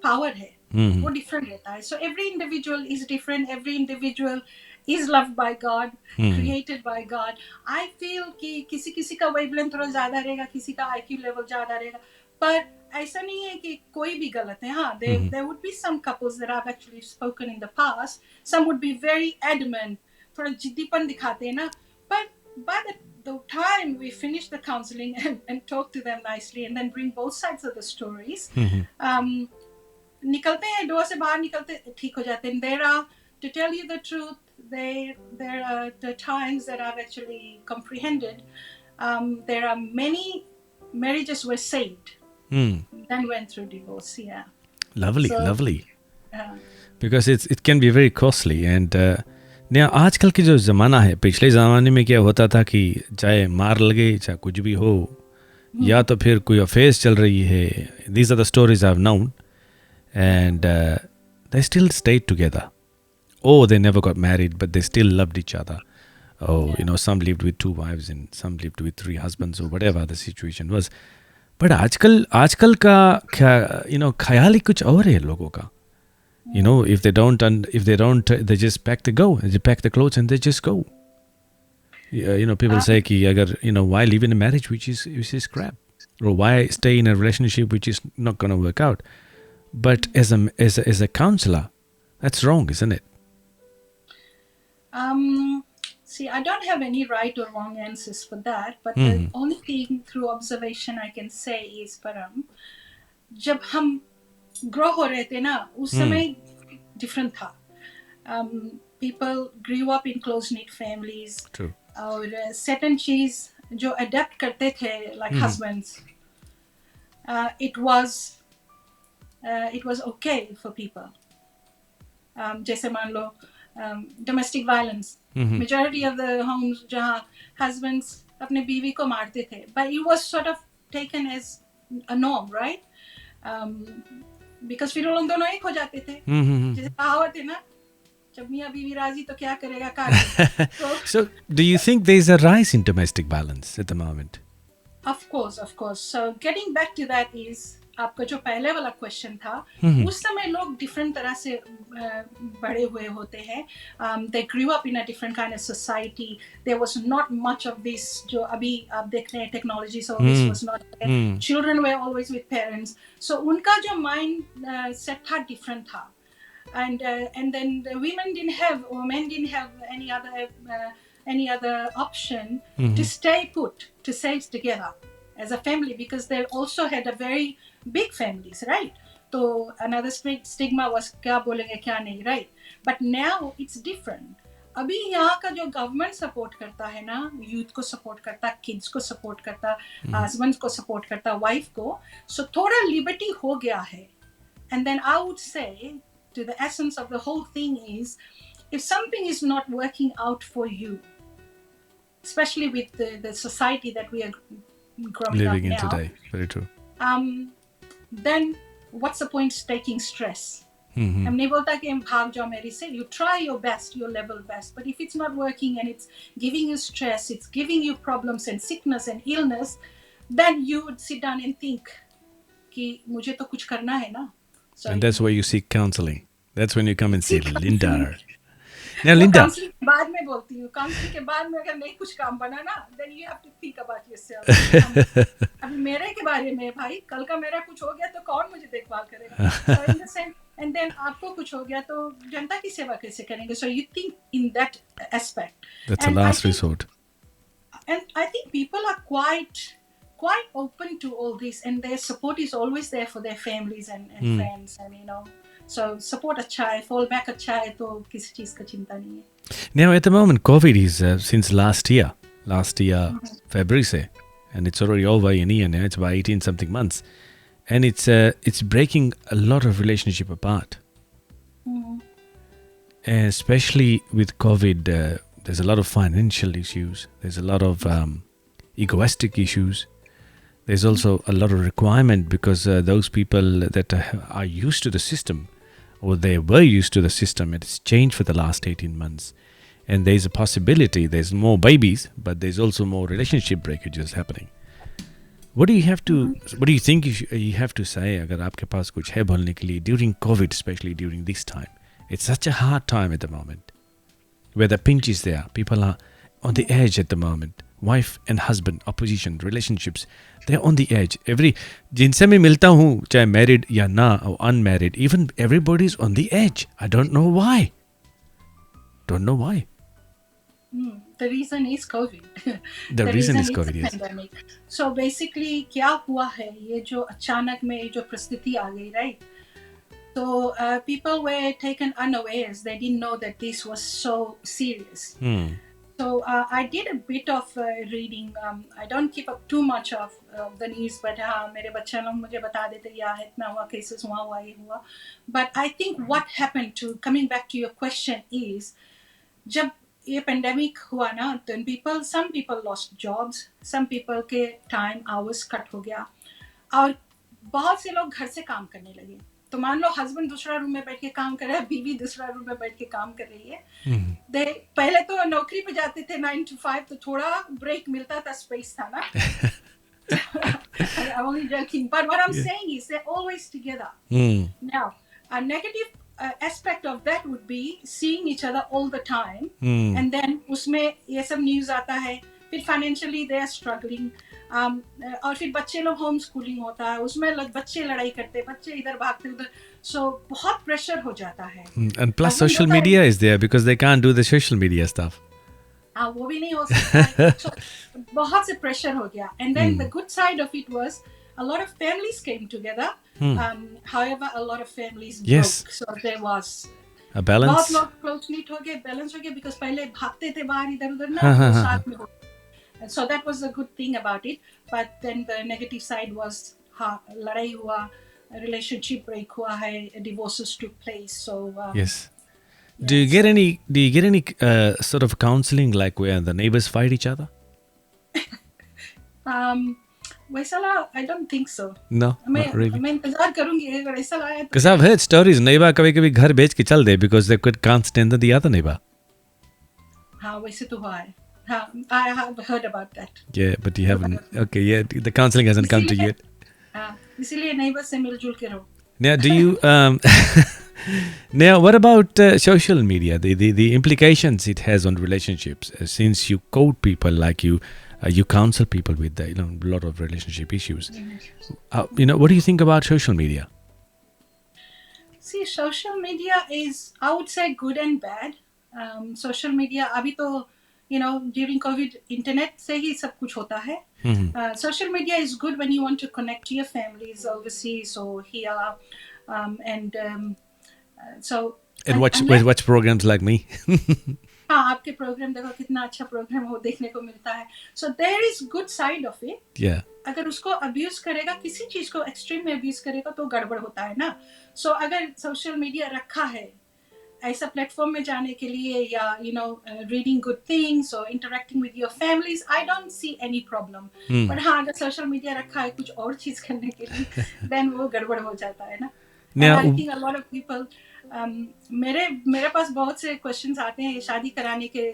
Speaker 2: पावर है, वो डिफरेंट रहता है. So every individual is different. Every individual is loved by God, created by God. I feel कि किसी का wavelength थोड़ा ज़्यादा रहेगा, किसी का IQ level ज़्यादा रहेगा, पर ऐसा नहीं है कि कोई भी गलत है. हाँ, there would be some couples that I've actually spoken in the past. Some would be very adamant, थोड़ा जिद्दीपन दिखाते हैं ना. But by the time we finish the counseling and talk to them nicely, and then bring both sides of the stories, निकलते हैं, door से बाहर निकलते ठीक हो जाते हैं. There are, to tell you the truth, there are the times that I've actually comprehended. There are many marriages were saved, then went through divorce. Yeah.
Speaker 1: Lovely. Because it can be very costly. And now आजकल की जो ज़माना है, पिछले ज़माने में क्या होता था कि चाहे मार लगे, चाहे कुछ भी हो, या तो फिर कोई अफेयर्स चल रही है. These are the stories I've known, and they still stayed together. Oh, they never got married, but they still loved each other. Oh, some lived with 2 wives and some lived with 3 husbands, or whatever the situation was. But आजकल का ख्याल ही कुछ और है लोगों का. If they don't, they just pack the clothes and they just go. People say कि अगर why live in a marriage which is crap, or why stay in a relationship which is not going to work out. But as a counselor, that's wrong, isn't it?
Speaker 2: See, I don't have any right or wrong answers for that, but the only thing through observation I can say is, Param, जब हम grow हो रहे थे ना, उस समय different था. People grew up in close-knit families.
Speaker 1: True.
Speaker 2: और certain चीज जो adapt करते थे, like husbands, it was okay for people. जैसे मान लो domestic violence. Majority of the homes जहाँ husbands अपने बीवी को मारते थे, but it was sort of taken as a norm, right? Because फिर वो लोग दोनों एक हो जाते थे. जैसे कहावत है ना, जब मियाँ बीवी राजी तो क्या करेगा काजी.
Speaker 1: So, do you think there is a rise in domestic violence at the moment?
Speaker 2: Of course. So getting back to that is आपका जो पहले वाला क्वेश्चन था, उस समय लोग डिफरेंट तरह से बड़े हुए होते हैं. They grew up in a different kind of society. There was not much of this जो अभी आप देख रहे हैं technology, so this was not there. Children were always with parents. So उनका जो माइंड सेट था डिफरेंट था. And then the women didn't have, or men didn't have any other option to stay put, to stay together as a family, because they also had a very big families, right? So another stigma was kya bolenge kya nahi, right? But now it's different. अभी यहाँ का जो government support करता है ना, youth को support करता, kids को सपोर्ट करता, हस्बैंड को सपोर्ट करता, वाइफ को, सो थोड़ा लिबर्टी हो गया है. And then I would say, to the essence of the whole thing is, if something is not working out for you, especially with the society that we are growing
Speaker 1: living in
Speaker 2: up now,
Speaker 1: today, very true.
Speaker 2: Then what's the point of taking stress? I'm नहीं बोलता कि भाग जाओ मेरी से. You try your best, your level best, but if it's not working and it's giving you stress, it's giving you problems and sickness and illness, then you would sit down and think कि मुझे तो कुछ करना है ना. So
Speaker 1: And that's why you seek counseling. That's when you come and see Linda. Now, Linda.
Speaker 2: Counselling के बाद में बोलती हूँ. काउंसलिंग के बाद में अगर नहीं कुछ काम बना ना, then you have to think about yourself. अभी मेरे के बारे में भाई, कल का मेरा कुछ हो गया तो कौन मुझे देखभाल करेगा? So in the same, and then आपको कुछ हो गया तो जनता की सेवा कैसे करेंगे? So you think in that aspect.
Speaker 1: That's
Speaker 2: And
Speaker 1: a last
Speaker 2: I think,
Speaker 1: resort.
Speaker 2: And I think people are quite open to all this, and their support is always there for their families and friends, and so support अच्छा है, fall back अच्छा है, तो किसी चीज का चिंता नहीं है.
Speaker 1: Now, at the moment, COVID is since last year, February, say, and it's already over in a year now. It's about 18 something months, and it's breaking a lot of relationship apart. Especially with COVID, there's a lot of financial issues. There's a lot of egoistic issues. There's also a lot of requirement because those people that are used to the system, or they were used to the system, it's changed for the last 18 months. And there's a possibility, there's more babies, but there's also more relationship breakages happening. What do you think you have to say अगर आपके पास कुछ है बोलने के लिए during COVID, especially during this time? It's such a hard time at the moment, where the pinch is there. People are on the edge at the moment. Wife and husband, opposition, relationships, they're on the edge. जिनसे मैं मिलता हूँ, चाहे married या ना, or unmarried, even everybody's on the edge. I don't know why.
Speaker 2: The reason is COVID.
Speaker 1: The reason is COVID, yes.
Speaker 2: Pandemic. So basically क्या हुआ है, ये जो अचानक में जो परिस्थिति आ गई, right? So people were taken unawares. They didn't know that this was so serious. So I did a bit of reading. I don't keep up too much of the news, but मेरे बच्चे लोग मुझे बता देते या इतना हुआ, cases हुआ ये हुआ. But I think what happened, to coming back to your question, is जब ये pandemic हुआ ना, then some people lost jobs, some people के time hours cut हो गया, और बहुत से लोग घर से काम करने लगे. तो मान लो हस्बैंड दूसरा रूम में बैठ के काम कर रहा है, बीवी दूसरा रूम में बैठ के काम कर रही है. पहले तो नौकरी पे जाते थे 9 to 5, तो थोड़ा ब्रेक मिलता था, स्पेस था ना. I'm only joking, but what I'm saying is they're always together. Now, a negative aspect of that would be seeing each other all the time, and then उसमें ये सब न्यूज़ आता है, फिर फाइनेंशियली दे आर स्ट्रगलिंग, और फिर बच्चे लोग होम स्कूलिंग होता है, उसमें बच्चे लड़ाई करते, बच्चे इधर भागते उधर, सो बहुत प्रेशर हो जाता है.
Speaker 1: And plus social media is there because they can't do the social media stuff.
Speaker 2: हाँ, वो भी नहीं हो सकता. So बहुत से प्रेशर हो गया. And then the good side of it was a lot of families came together. However, a lot of families broke. So there was
Speaker 1: a balance.
Speaker 2: बहुत लोग close knit हो गए, balance हो गए, because पहले भागते थे बाहर इधर उधर ना, तो साथ में हो. And so that was the good thing about it. But then the negative side was लड़ाई हुआ, relationship break हुआ है, divorces took place. So
Speaker 1: yes, Do you get any sort of counseling like where the neighbors fight each other?
Speaker 2: वैसा I don't think so.
Speaker 1: No, not really.
Speaker 2: मैं इंतजार करूंगी अगर ऐसा आया तो.
Speaker 1: Because I've heard stories, neighbor कभी-कभी घर बेच के चल दे because they can't stand the other neighbor.
Speaker 2: हाँ वैसे तो हुआ है. हाँ, I have heard about that.
Speaker 1: Yeah, but you haven't. Okay, yeah, the counseling hasn't come to you yet.
Speaker 2: हाँ, इसीलिए neighbor से मिलजुल के रहो.
Speaker 1: Now, do you now what about social media? The implications it has on relationships. Since you coach people like you counsel people with a lot of relationship issues. What do you think about social media?
Speaker 2: See, social media is, I would say, good and bad. Social media अभी तो during COVID internet से ही सब कुछ होता है. Social media is good when you want to connect to your families overseas or here,
Speaker 1: and watch programs like me.
Speaker 2: हाँ, आपके programme देखो कितना अच्छा प्रोग्राम हो देखने को मिलता है. So there is good side of it.
Speaker 1: Yeah.
Speaker 2: अगर उसको अब्यूज करेगा, किसी चीज को एक्सट्रीम में अब्यूज करेगा तो गड़बड़ होता है ना. So अगर सोशल मीडिया रखा है ऐसा प्लेटफॉर्म में जाने के लिए या रीडिंग गुड थिंग्स और interacting with your families, I don't see any problem. But हाँ, अगर सोशल मीडिया रखा है कुछ और चीज करने के लिए देन वो गड़बड़ हो जाता है ना. I think a lot of people, मेरे पास बहुत से क्वेश्चंस आते हैं शादी कराने के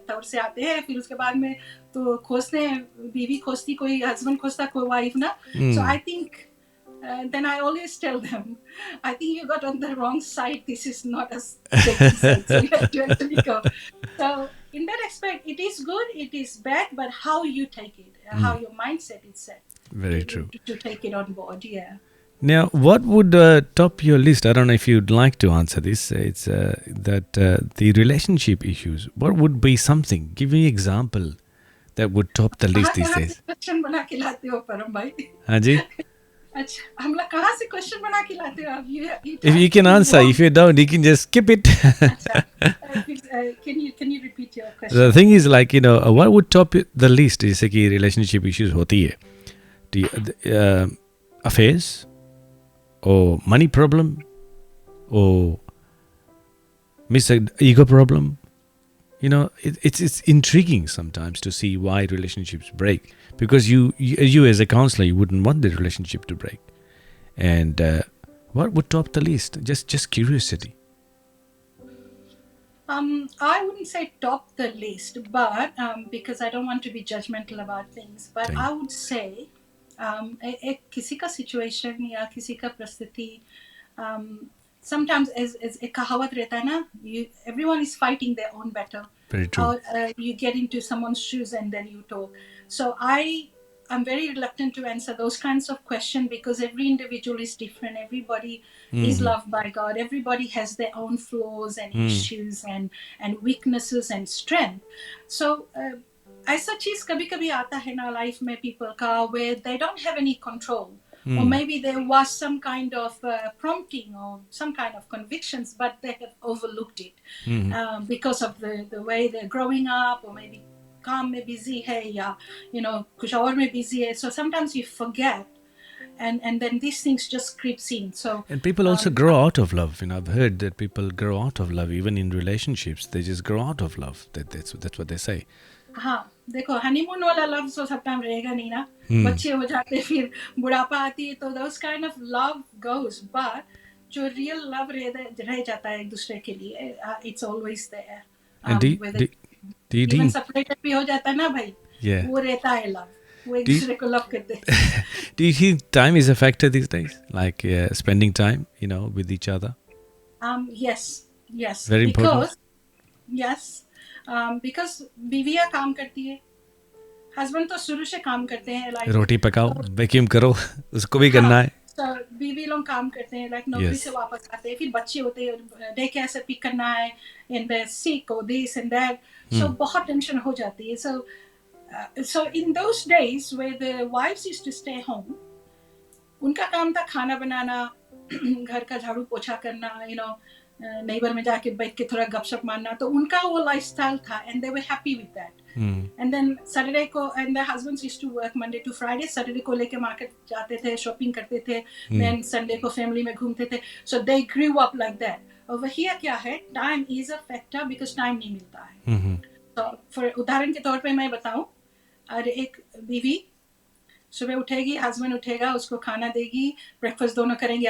Speaker 2: तौर से आते हैं. फिर उसके बाद में तो खोजते हैं, बीवी खोजती, कोई हस्बैंड खोजता, कोई वाइफ ना. So I think then I always tell them, I think you got on the wrong side. This is not a dating site, so you have to actually go. So in that aspect, it is good, it is bad, but how you take it, how your mindset is set.
Speaker 1: Very true.
Speaker 2: To take it on board, yeah.
Speaker 1: Now, what would top your list? I don't know if you'd like to answer this. It's that the relationship issues. What would be something? Give me an example that would top the list these days.
Speaker 2: Question बना के लाते हो परम भाई.
Speaker 1: हाँ जी.
Speaker 2: अच्छा, हम लोग कहाँ से क्वेश्चन बना के लाते हो आप?
Speaker 1: If you can answer, if you don't, you can just skip it.
Speaker 2: Can you repeat your question?
Speaker 1: The thing is, like, what would top the list? जैसे कि relationship issues होती है, affairs, or money problem, or ego problem. It's intriguing sometimes to see why relationships break, because you as a counselor, you wouldn't want the relationship to break. And what would top the list? Just curiosity.
Speaker 2: I wouldn't say top the list, but because I don't want to be judgmental about things, but I would say किसी का situation या किसी का परिस्थिति, sometimes as एक कहावत रहता है ना, everyone is fighting their own battle.
Speaker 1: Very true.
Speaker 2: Or you get into someone's shoes and then you talk. So I'm very reluctant to answer those kinds of questions, because every individual is different. Everybody is loved by God. Everybody has their own flaws and issues and weaknesses and strength. So ऐसा चीज कभी-कभी आता है ना life में people का, where they don't have any control. Or maybe there was some kind of prompting or some kind of convictions, but they have overlooked it because of the way they're growing up, or maybe काम में busy है या कुछ और में busy है. So sometimes you forget, and then these things just creeps in. So
Speaker 1: and people also grow out of love. I've heard that people grow out of love even in relationships. They just grow out of love. That's what they say.
Speaker 2: हाँ, देखो honeymoon वाला love तो सब time रहेगा नहीं ना. बच्चे हो जाते, फिर बुढ़ापा आती है, तो those kind of love goes, but जो real love रह जाता है एक दूसरे के लिए, it's always there.
Speaker 1: And
Speaker 2: even separated भी हो जाता है ना भाई, वो रहता है love, वो एक दूसरे को love करते हैं.
Speaker 1: Do you think time is a factor these days, like spending time with each other?
Speaker 2: Yes.
Speaker 1: Very important.
Speaker 2: Because बीवियाँ काम करती है, हस्बैंड तो शुरू से काम करते हैं, like
Speaker 1: रोटी पकाओ, वैक्यूम करो, उसको भी करना है.
Speaker 2: So बीवी लोग काम करते हैं, like नौकरी से वापस आते हैं, फिर बच्चे होते हैं, डे केयर से पिक करना है, and they're sick or this and that. So बहुत टेंशन हो जाती है. So in those days where the wives used to stay home, उनका काम था खाना बनाना, घर का झाड़ू पोछा करना, नेबर में जाके बैठ के थोड़ा गपशप मारना, तो उनका वो लाइफस्टाइल था, and they were happy with that. And then Saturday को, and their husbands used to work Monday to Friday. Saturday को लेके मार्केट जाते थे, शॉपिंग करते थे, then Sunday को फैमिली में घूमते थे. So they grew up like that. Over here क्या है, time is a factor because time नहीं मिलता है.
Speaker 1: Mm-hmm.
Speaker 2: तो for उदाहरण के तौर पे मैं बताऊं, अरे एक बीवी सुबह उठेगी, हस्बैंड उठेगा, उसको खाना देगी, ब्रेकफास्ट दोनों करेंगे,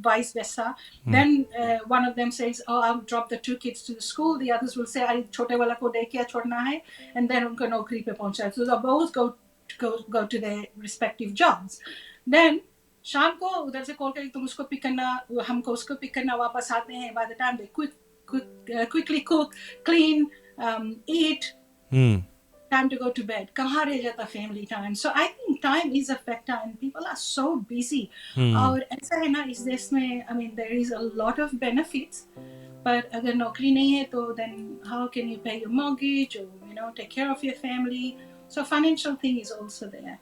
Speaker 2: वाइस वैसा. Then one of them says, "Oh, I'll drop the 2 kids to the school." The others will say, "अरे छोटे वाला को डे केयर छोड़ना है," and then उनको नौकरी पे पहुंचा. So they both go to their respective jobs. Then शाम को उधर से कॉल करके तुम उसको पिक करना, हमको उसको पिक करना, वापस आते हैं. By the time they quickly cook, clean, eat, time to go to bed. कहाँ रह जाता family time? So I think time is a factor, and people are so busy. और ऐसा है ना इस देश में, I mean there is a lot of benefits, but अगर नौकरी नहीं है तो then how can you pay your mortgage or take care of your family? So financial thing is also there.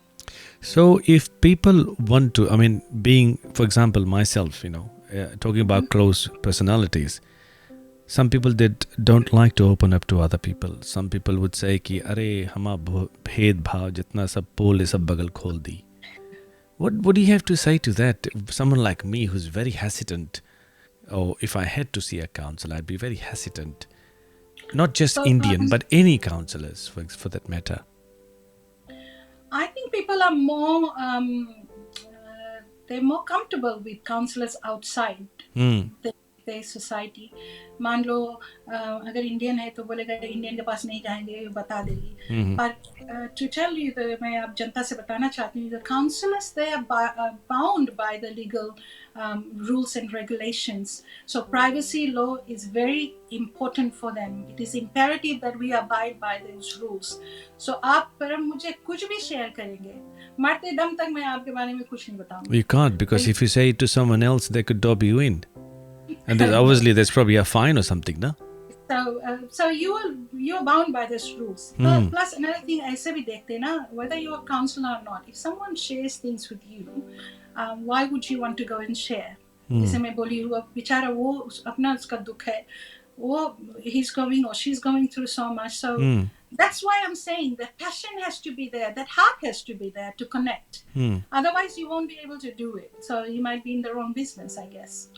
Speaker 1: So if people want to, I mean, being, for example, myself, talking about close personalities, some people that don't like to open up to other people. Some people would say कि अरे हमा भेद भाव जितना सब पोल सब बगल खोल दी. What do you have to say to that? Someone like me who's very hesitant, or if I had to see a counselor, I'd be very hesitant. Not just Indian, but any counselors for that matter.
Speaker 2: I think people are more they're more comfortable with counselors outside their society. मान लो अगर Indian है तो बोलेगा Indian के पास नहीं जाएंगे, बता देगी. But to tell you that मैं आप जनता से बताना चाहती हूँ, the counselors they are bound by the legal rules and regulations. So privacy law is very important for them. It is imperative that we abide by those rules. So आप पर मुझे कुछ भी शेयर करेंगे, मरते दम तक मैं आपके बारे में कुछ नहीं बताऊंगी.
Speaker 1: You can't, because if you say it to someone else, they could dob you in. And there's probably a fine or something, no?
Speaker 2: So you're bound by these rules. Plus another thing, ऐसे भी देखते ना, whether you're a counselor or not, if someone shares things with you, why would you want to go and share? जैसे मैं बोली हूँ, बेचारा वो अपना उसका दुख है, वो he's going or she's going through so much. So that's why I'm saying that passion has to be there, that heart has to be there to connect. Otherwise, you won't be able to do it. So you might be in the wrong business, I guess.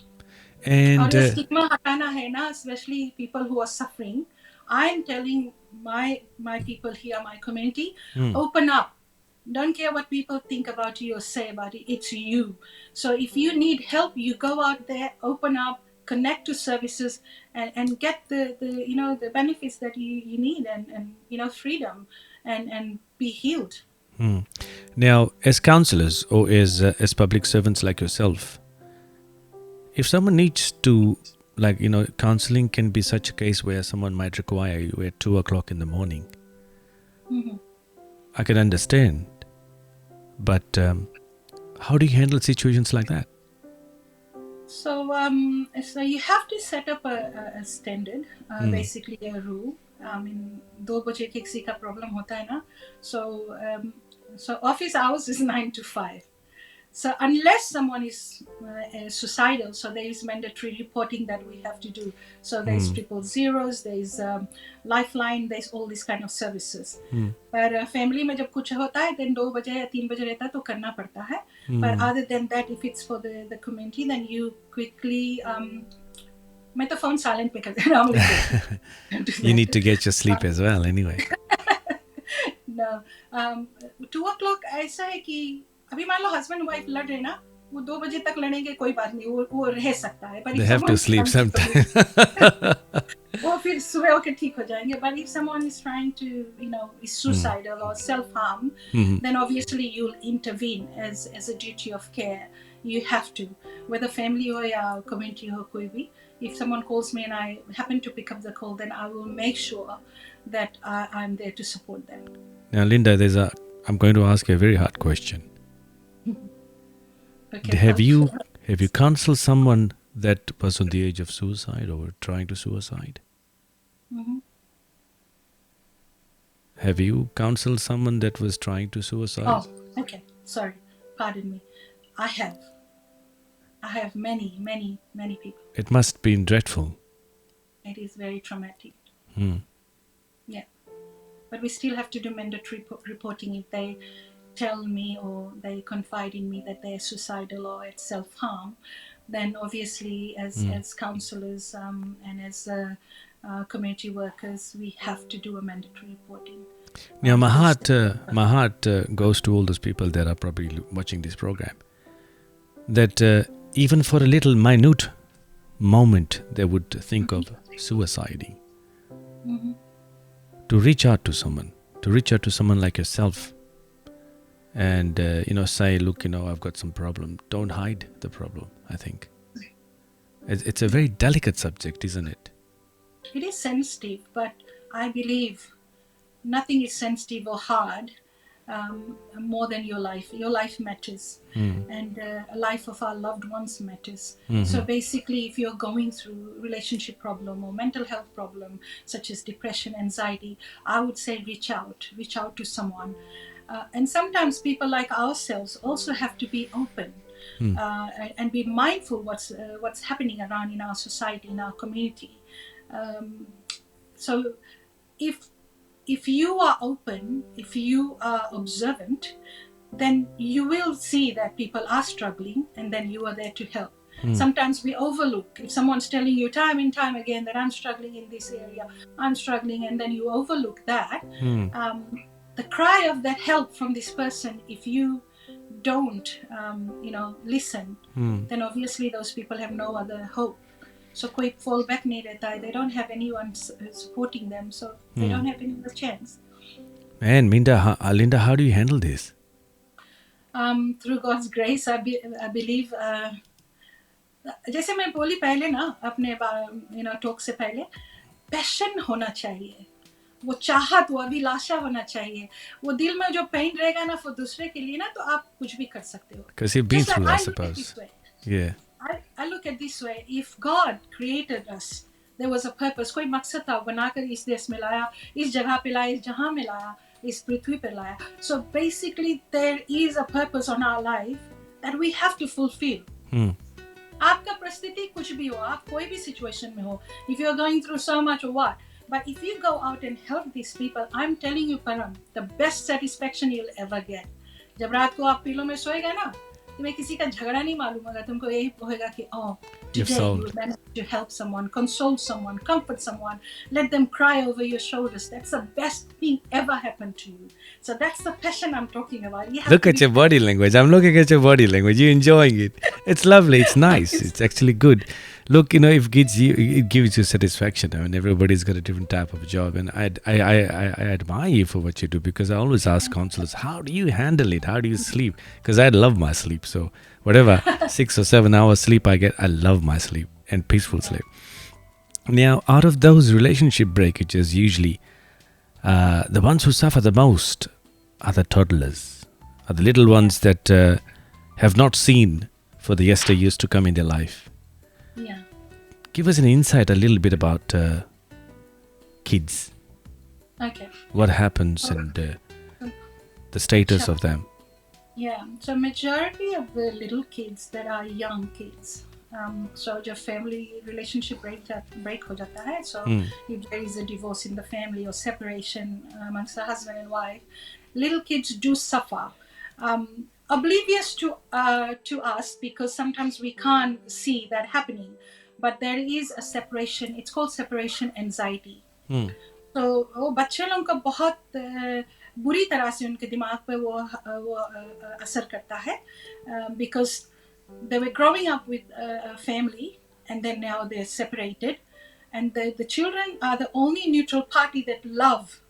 Speaker 1: And
Speaker 2: stigma हटाना है ना, especially people who are suffering. I'm telling my people here, my community, open up. Don't care what people think about you or say about it. It's you. So if you need help, you go out there, open up, connect to services, and get the benefits that you need, and freedom, and be healed.
Speaker 1: Now, as counselors or as public servants like yourself, if someone needs to, counseling can be such a case where someone might require you at 2:00 in the morning. I can understand. But how do you handle situations like that?
Speaker 2: So you have to set up a standard, basically a rule. I mean, 2 बजे किसी का problem होता है ना. So office hours is 9 to 5. So unless someone is suicidal, so there is mandatory reporting that we have to do. So there's 000, there's lifeline, there's all these kind of services. पर family में जब कुछ होता है, then 2 बजे या 3 बजे रहता है तो करना पड़ता है. But other than that, if it's for the community, then you quickly मैं तो phone silent पे कर देना हूँ.
Speaker 1: You need to get your sleep as well, anyway.
Speaker 2: No, 2:00 ऐसा है कि अभी मान लो हस्बैंड वाइफ लड़ रहे ना, वो 2 बजे तक लड़ेंगे, कोई बात नहीं, वो रह सकता है.
Speaker 1: They have to sleep sometime.
Speaker 2: वो फिर सुबह होकर ठीक हो जाएंगे. But if someone is trying to, is suicidal or self-harm, then obviously you'll intervene as a duty of care. You have to, whether family or community or कोई भी. If someone calls me and I happen to pick up the call, then I will make sure that I'm there to support them.
Speaker 1: Now, Linda, I'm going to ask you a very hard question.
Speaker 2: Okay,
Speaker 1: have you counseled someone that was on the edge of suicide or trying to suicide? Have you counseled someone that was trying to suicide?
Speaker 2: Oh, okay. Sorry. Pardon me. I have many, many, many people.
Speaker 1: It must be dreadful.
Speaker 2: It is very traumatic. Yeah. But we still have to do mandatory reporting if they tell me or they confide in me that they're suicidal or it's self-harm. then obviously as counsellors and as community workers, we have to do a mandatory reporting.
Speaker 1: Now, my
Speaker 2: because
Speaker 1: heart goes to all those people that are probably watching this program. That even for a little minute moment, they would think of suiciding.
Speaker 2: Mhm.
Speaker 1: To reach out to someone like yourself, and say, look, I've got some problem. Don't hide the problem. I think it's a very delicate subject, isn't it?
Speaker 2: It is sensitive, but I believe nothing is sensitive or hard more than your life. Your life matters, and the life of our loved ones matters. So basically, if you're going through relationship problem or mental health problem such as depression, anxiety, I would say reach out to someone. And sometimes people like ourselves also have to be open and be mindful what's happening around in our society, in our community. So if you are open, if you are observant, then you will see that people are struggling, and then you are there to help. Sometimes we overlook. If someone's telling you time and time again that I'm struggling in this area, I'm struggling, and then you overlook that, the cry of that help from this person, if you don't listen, then obviously those people have no other hope. So कोई fallback नहीं रहता है. They don't have anyone supporting them, so they don't have any other chance.
Speaker 1: And Linda, how do you handle this?
Speaker 2: Through God's grace, I believe. जैसे मैं बोली पहले ना अपने टॉक से पहले, पैशन होना चाहिए, वो चाहत, वो अभिलाषा होना चाहिए, वो दिल में जो पेन रहेगा ना वो दूसरे के लिए ना, तो आप कुछ भी कर सकते हो.
Speaker 1: Because you've been through, I suppose. Yeah.
Speaker 2: I look at this way. If God created us, there was a purpose. कोई मकसद था बनाकर इस देश में लाया, इस जगह पे लाया, इस जहां में लाया, इस पृथ्वी पे लाया. So basically, there is a purpose on our life that we have to fulfill. आपका परिस्थिति कुछ भी हो, आप कोई भी situation में हो, if you are going through so much or what, but if you go out and help these people, I'm telling you, Param, the best satisfaction you'll ever get. जब रात को आप पिलो में सोएगा ना, तुम्हें किसी का झगड़ा नहीं मालूम होगा, तुमको यही होगा कि today you managed to help someone, console someone, comfort someone, let them cry over your shoulders. That's the best thing ever happened to you. So that's the passion I'm talking about.
Speaker 1: Look at your body language. I'm looking at your body language. You're enjoying it. It's lovely. It's nice. It's actually good. Look, it gives you satisfaction. I mean, everybody's got a different type of job, and I admire you for what you do, because I always ask counselors, how do you handle it? How do you sleep? Because I love my sleep. So whatever 6 or 7 hours sleep I get, I love my sleep and peaceful sleep. Now, out of those relationship breakages, usually the ones who suffer the most are the toddlers, are the little ones that have not seen for the yesteryears to come in their life.
Speaker 2: Yeah.
Speaker 1: Give us an insight a little bit about kids.
Speaker 2: Okay.
Speaker 1: What happens and the status of them.
Speaker 2: Yeah. So majority of the little kids that are young kids, so जब family relationship break हो जाता है, so if there is a divorce in the family or separation amongst the husband and wife, little kids do suffer. Oblivious to us, because sometimes we can't see that happening, but there is a separation. It's called separation anxiety. So वो बच्चे लोगों का बहुत बुरी तरह से उनके दिमाग पे वो असर करता है, because they were growing up with a family and then now they're separated, and the children are the only neutral party that love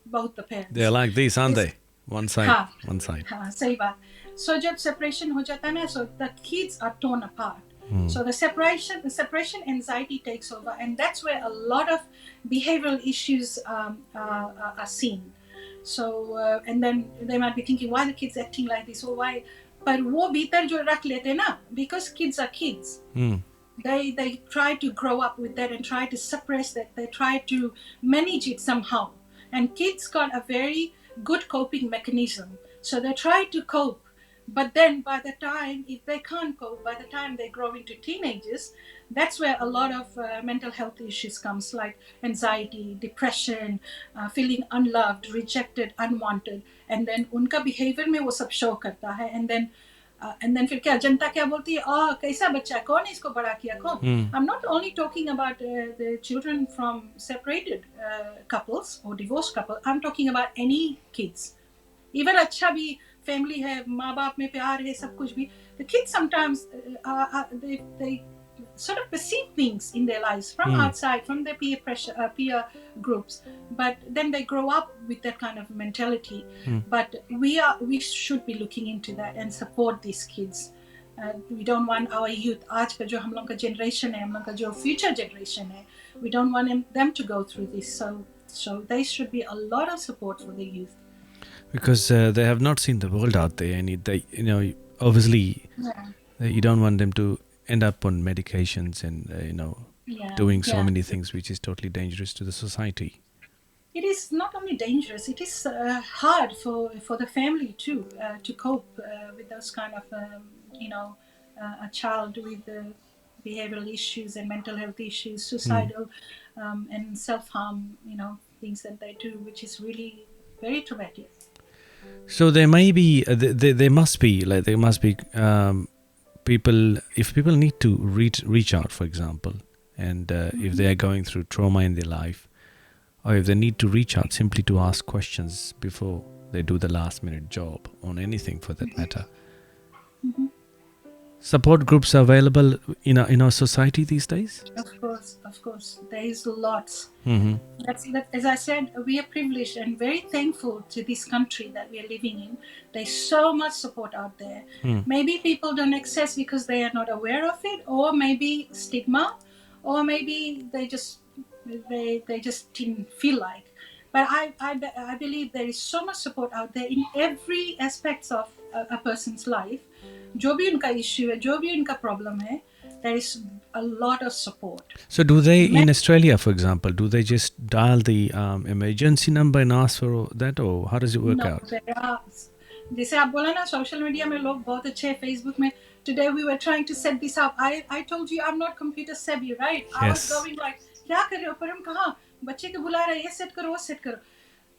Speaker 2: both the parents.
Speaker 1: They're like this, aren't they? One side, one side.
Speaker 2: हाँ, सही बात. So जब separation हो जाता है ना, so the kids are torn apart. So the separation anxiety takes over, and that's where a lot of behavioral issues are seen. So and then they might be thinking, why the kids acting like this, or why? पर वो भीतर जो रख लेते ना, because kids are kids. They try to grow up with that and try to suppress that. They try to manage it somehow. And kids got a very good coping mechanism. So they try to cope. But then by the time, if they can't cope, by the time they grow into teenagers, that's where a lot of mental health issues comes, like anxiety, depression, feeling unloved, rejected, unwanted. And then unka behavior mein wo sab show karta hai. And then And then फिर क्या जनता क्या बोलती है कैसा बच्चा कौन इसको बड़ा किया कौन I'm not only talking about the children from separated couples or divorced couple I'm talking about any kids even अच्छा भी family है माँ बाप में प्यार है सब कुछ भी the kids sometimes they sort of perceive things in their lives from outside, from their peer pressure, peer groups, but then they grow up with that kind of mentality. But we should be looking into that and support these kids. We don't want our youth, आज का जो हम लोग का generation है, हम लोग का जो future generation है, we don't want them to go through this. So there should be a lot of support for the youth.
Speaker 1: Because they have not seen the world out there, and they, obviously, you don't want them to end up on medications and doing so many things which is totally dangerous to the society.
Speaker 2: It is not only dangerous, it is hard for the family too to cope with those kind of a child with behavioral issues and mental health issues, suicidal and self-harm, things that they do, which is really very traumatic.
Speaker 1: So there may be there must be people, if people need to reach out, for example, and if they are going through trauma in their life, or if they need to reach out simply to ask questions before they do the last minute job on anything for that matter. Support groups are available in our society these days?
Speaker 2: Of course. There is lots. That's, as I said, we are privileged and very thankful to this country that we are living in. There's so much support out there. Maybe people don't access because they are not aware of it, or maybe stigma, or maybe they just didn't feel like. But I believe there is so much support out there in every aspect of a person's life. जो भी उनका issue है, जो भी उनका problem है, there is a lot of support.
Speaker 1: So do they, in Australia, for example, do they just dial the emergency number and ask for that, or how does it work out?
Speaker 2: जैसे आप बोला ना, social media में लोग बहुत अच्छे हैं, Facebook में. Today we were trying to set this up. I told you I'm not computer savvy, right? I was going like, क्या कर रहे हो? पर हम कहाँ? बच्चे को बुला रहे हैं, ये set करो, वो set करो.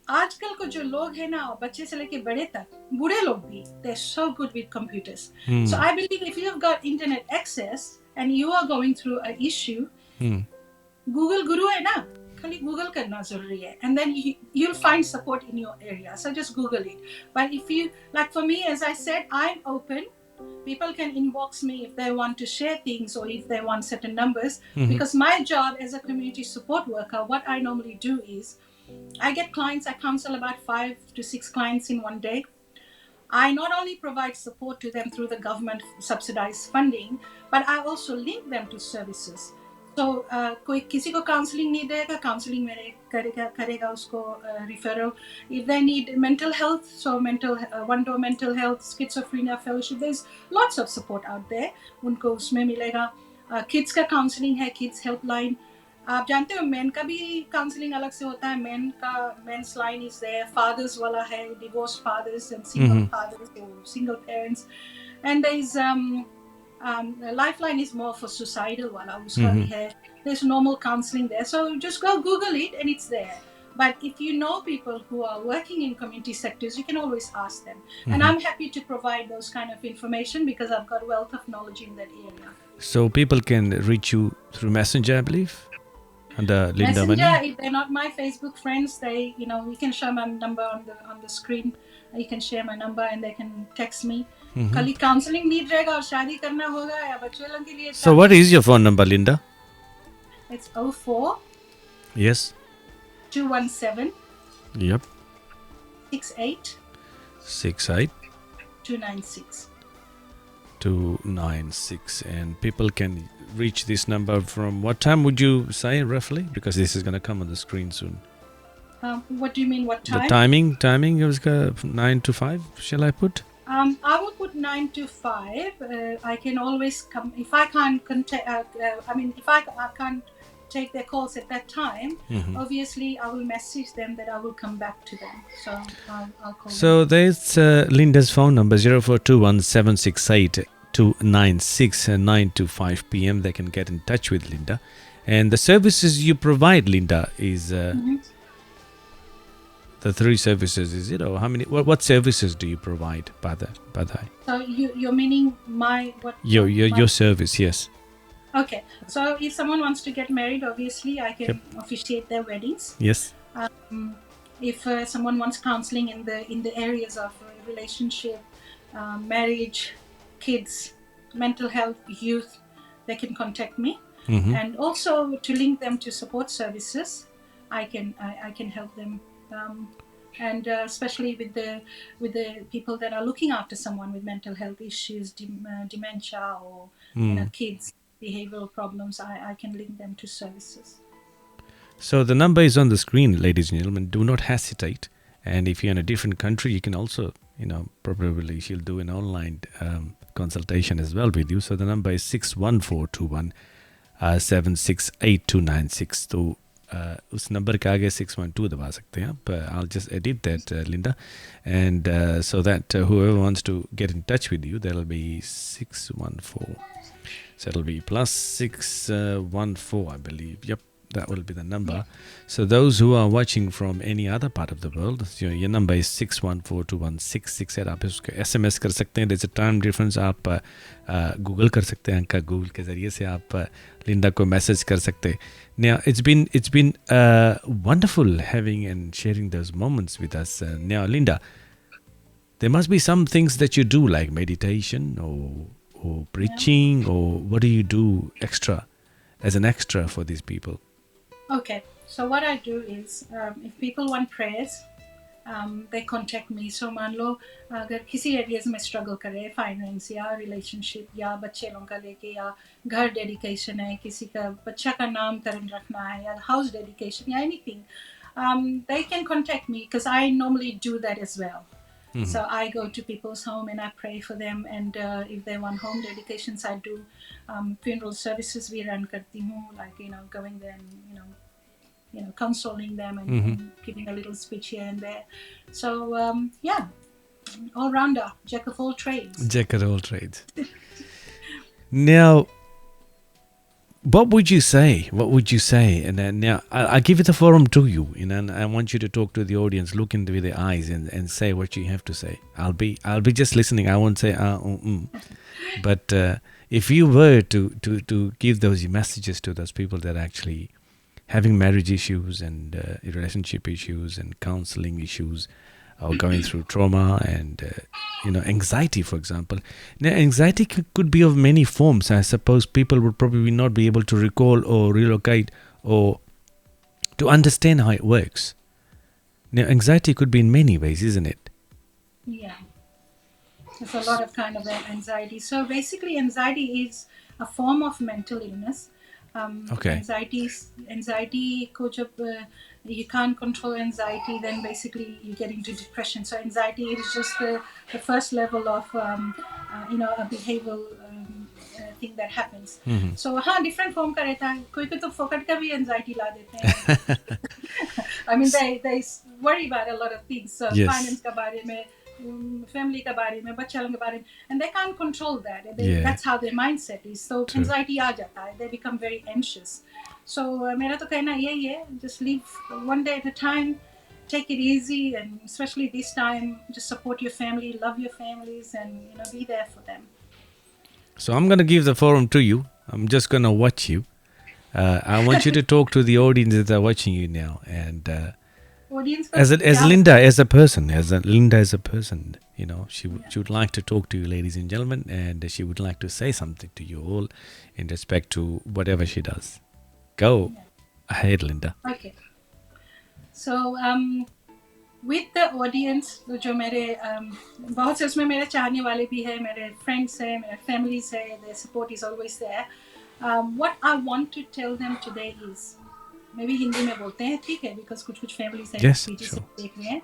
Speaker 2: आजकल को जो लोग हैं ना, बच्चे से लेके बड़े तक, बूढ़े लोग भी, they're so good with computers. So I believe if you've got internet access and you are going through an issue, Google Guru है ना, खाली Google करना जरूरी है, and then you'll find support in your area. So just Google it. But if you, like for me, as I said, I'm open. People can inbox me if they want to share things or if they want certain numbers. Because my job as a community support worker, what I normally do is, I get clients, I counsel about 5 to 6 clients in one day. I not only provide support to them through the government subsidized funding, but I also link them to services. So कोई किसी को counseling नहीं देगा, counseling मेरे करेगा उसको referral. If they need mental health, so one-door mental health, schizophrenia fellowship, there's lots of support out there. उनको उसमें मिलेगा. Kids का counseling है, kids helpline. आप जानते हो मेन का भी काउंसलिंग अलग से होता है. Men's line is there, fathers वाला है, divorce fathers and single fathers और single parents, and there is lifeline is more for suicidal वाला, उसका भी है. There is normal counselling there, so just go Google it and it's there. But if you know people who are working in community sectors, you can always ask them. And I'm happy to provide those kind of information because I've got wealth of knowledge in that area.
Speaker 1: So people can reach you through Messenger, I believe? Linda
Speaker 2: Messenger,
Speaker 1: Money?
Speaker 2: if they're not my Facebook friends, they, you can share my number on the screen. You can share my number and they can text me. खाली counseling need रहेगा और शादी करना होगा या बच्चों लोगों के लिए.
Speaker 1: So what is your phone number, Linda?
Speaker 2: It's 04.
Speaker 1: Yes.
Speaker 2: 217.
Speaker 1: Yep.
Speaker 2: 68.
Speaker 1: 296. And people can reach this number from what time would you say roughly? Because this is going to come on the screen soon.
Speaker 2: What do you mean, what time?
Speaker 1: The timing is 9 to 5, shall I put?
Speaker 2: I will put 9 to 5. I can always come. If I can't contact, if I can't take their calls at that time, obviously I will message them that I will come back to them. So I'll call
Speaker 1: So
Speaker 2: them.
Speaker 1: there's Linda's phone number 0421 768 296 9 to 5 p.m. They can get in touch with Linda. And the services you provide, Linda, is The three services is, how many, what services do you provide, Badai?
Speaker 2: So you're meaning my what?
Speaker 1: Your service, yes.
Speaker 2: Okay, so if someone wants to get married, obviously I can officiate their weddings.
Speaker 1: Yes.
Speaker 2: If someone wants counseling in the areas of relationship, marriage, kids, mental health, youth, they can contact me. And also to link them to support services, I can help them, and especially with the people that are looking after someone with mental health issues, dementia, or kids behavioral problems, I can link them to services.
Speaker 1: So the number is on the screen, ladies and gentlemen. Do not hesitate. And if you're in a different country, you can also, probably she'll do an online consultation as well with you. So the number is 61421 768296. तो उस number के आगे 612 दबा सकते हैं आप. I'll just edit that, Linda, and so that whoever wants to get in touch with you, that'll be 614. So it'll be plus 614, I believe. Yep, that will be the number. Yeah. So those who are watching from any other part of the world, your number is 6142166. आप इसको SMS कर सकते हैं. There's a time difference. आप Google कर सकते हैं. अंका Google के ज़रिए से आप Linda को message कर सकते. Now it's been wonderful having and sharing those moments with us. Now Linda, there must be some things that you do like meditation or preaching, or what do you do extra as an extra for these people?
Speaker 2: Okay, so what I do is, if people want prayers, they contact me. So मान लो अगर किसी areas में struggle करे, finance या relationship या बच्चे लोगों का लेके, या घर डेडिकेशन है, किसी का बच्चा का नामकरण रखना है, या हाउस डेडिकेशन या anything, they can contact me because I normally do that as well. So I go to people's home and I pray for them, and if they want home dedications, I do funeral services we run करती हूँ, like going there and consoling them and giving a little speech here and there. So all rounder, jack of all trades. Jack of all trades.
Speaker 1: Now, what would you say? And then now I give it the forum to you, and I want you to talk to the audience, look into the eyes, and say what you have to say. I'll be just listening. I won't say but if you were to give those messages to those people that are actually having marriage issues and relationship issues and counseling issues, or going through trauma and anxiety, for example. Now, anxiety could be of many forms. I suppose people would probably not be able to recall or relocate or to understand how it works. Now, anxiety could be in many ways, isn't it?
Speaker 2: Yeah, there's a lot of kind of anxiety. So basically, anxiety is a form of mental illness.
Speaker 1: Okay.
Speaker 2: Anxiety ko jab you can't control anxiety, then basically you get into depression. So anxiety is just the first level of a behavioral thing that happens. So different form ka rehta hai. Koi to fokat ka bhi anxiety la dete hain. I mean, they worry about a lot of things. So yes. Finance ka bare mein, family ka bare mein, bachcha log ke bare mein, and they can't control that. That's how their mindset is. So true. Anxiety aa jata hai. They become very anxious. So mera to कहना यही है, just live one day at a time, take it easy, and especially this time, just support your family, love your families, and be there for them.
Speaker 1: So I'm going to give the forum to you. I'm just going to watch you. I want you to talk to the audience that are watching you now, and as Linda as a person, she would like to talk to you, ladies and gentlemen, and she would like to say something to you all in respect to whatever she does. Go ahead, Linda.
Speaker 2: Okay. So with the audience, जो मेरे बहुत से उसमें मेरे चाहने वाले भी हैं, मेरे friends हैं, मेरे families हैं, their support is always there. What I want to tell them today is, maybe Hindi में बोलते हैं, ठीक है, because कुछ families हैं पीछे से देख रहे हैं.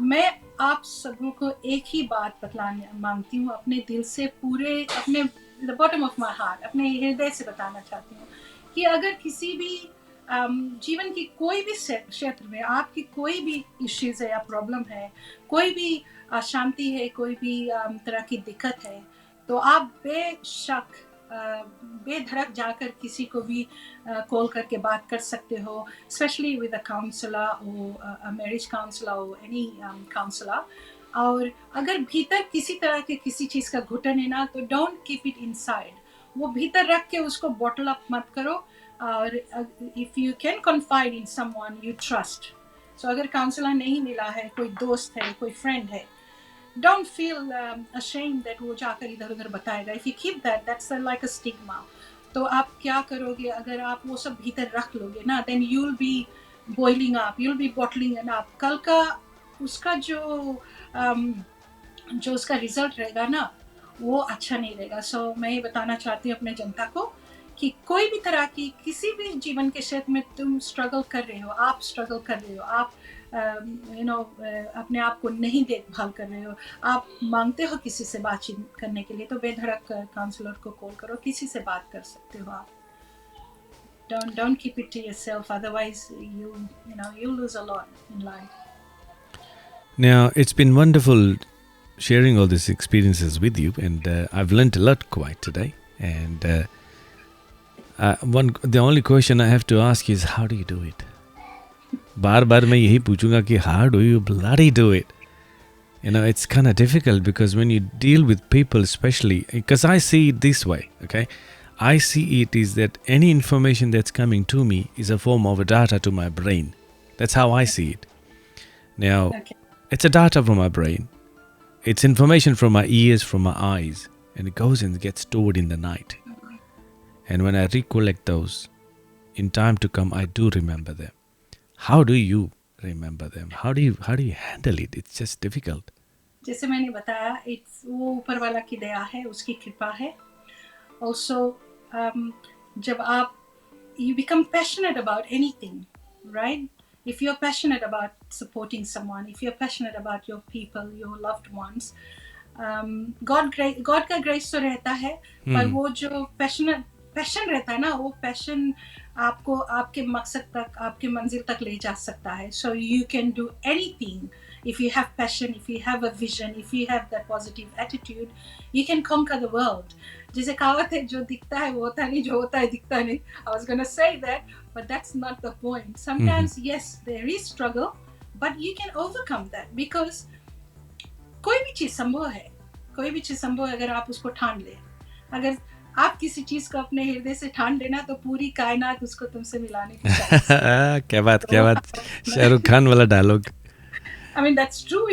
Speaker 2: मैं आप सबों को एक ही बात बतलाने मांगती हूँ, अपने दिल से, पूरे अपने the bottom of my heart, अपने हृदय से बताना चाहती हूँ कि अगर किसी भी जीवन की कोई भी क्षेत्र में आपकी कोई भी इश्यूज है या प्रॉब्लम है, कोई भी अशांति है, कोई भी तरह की दिक्कत है, तो आप बेशक बेधड़क जाकर किसी को भी कॉल करके बात कर सकते हो, स्पेशली विद अ काउंसलर और अ मैरिज काउंसलर और एनी काउंसलर. और अगर भीतर किसी तरह के किसी चीज़ का घुटन है ना, तो डोंट कीप इट इनसाइड. वो भीतर रख के उसको बॉटल अप मत करो. और if you can confide in someone you trust. So अगर काउंसलर नहीं मिला है, कोई दोस्त है, कोई फ्रेंड है, don't feel ashamed that वो जाकर इधर उधर बताएगा. If you keep that, that's like a stigma. तो आप क्या करोगे अगर आप वो सब भीतर रख लोगे ना, then you'll be boiling up, you'll be bottling it up. कल का उसका जो उसका रिजल्ट रहेगा ना, वो अच्छा नहीं रहेगा. सो मैं ये बताना चाहती हूँ अपने जनता को कि कोई भी तरह की किसी भी जीवन के क्षेत्र में तुम स्ट्रगल कर रहे हो, आप स्ट्रगल कर रहे हो, आप अपने आप को नहीं देखभाल कर रहे हो, आप मांगते हो किसी से बातचीत करने के लिए, तो बेधड़क काउंसलर को कॉल करो, किसी से बात कर सकते हो आप. Don't keep it to yourself, otherwise you lose a lot in life.
Speaker 1: Now, it's been wonderful sharing all these experiences with you, and I've learnt a lot quite today. And the only question I have to ask is, how do you do it? बार बार मैं यही पूछूंगा कि how do you bloody do it? It's kind of difficult because when you deal with people, especially, because I see it this way, okay? I see it is that any information that's coming to me is a form of a data to my brain. That's how I see it. Now, it's a data from my brain. It's information from my ears, from my eyes, and it goes and gets stored in the night. And when I recollect those, in time to come, I do remember them. How do you remember them? How do you handle it? It's just difficult.
Speaker 2: जैसे मैंने बताया, वो ऊपर वाला की दया है, उसकी कृपा है. Also, जब आप you become passionate about anything, right? If you're passionate about supporting someone, if you're passionate about your people, your loved ones, God का grace तो रहता है, पर वो जो passion रहता है ना, वो passion आपको आपके मकसद तक, आपके मंजिल तक ले जा सकता है. So you can do anything if you have passion, if you have a vision, if you have that positive attitude, you can conquer the world. जैसे कहावत है, जो दिखता है वो होता नहीं, जो होता है दिखता नहीं. I was going to say that, but that's not the point. Sometimes, yes, there is struggle, but you can overcome that because कोई भी चीज़ संभव है. कोई भी चीज़ संभव है अगर आप उसको ठान ले. अगर आप किसी चीज को अपने हृदय से ठान लेना, तो पूरी कायनात उसको तुमसे मिलाने की चाहती.
Speaker 1: क्या बात शाहरुख खान वाला dialogue.
Speaker 2: I mean, that's true.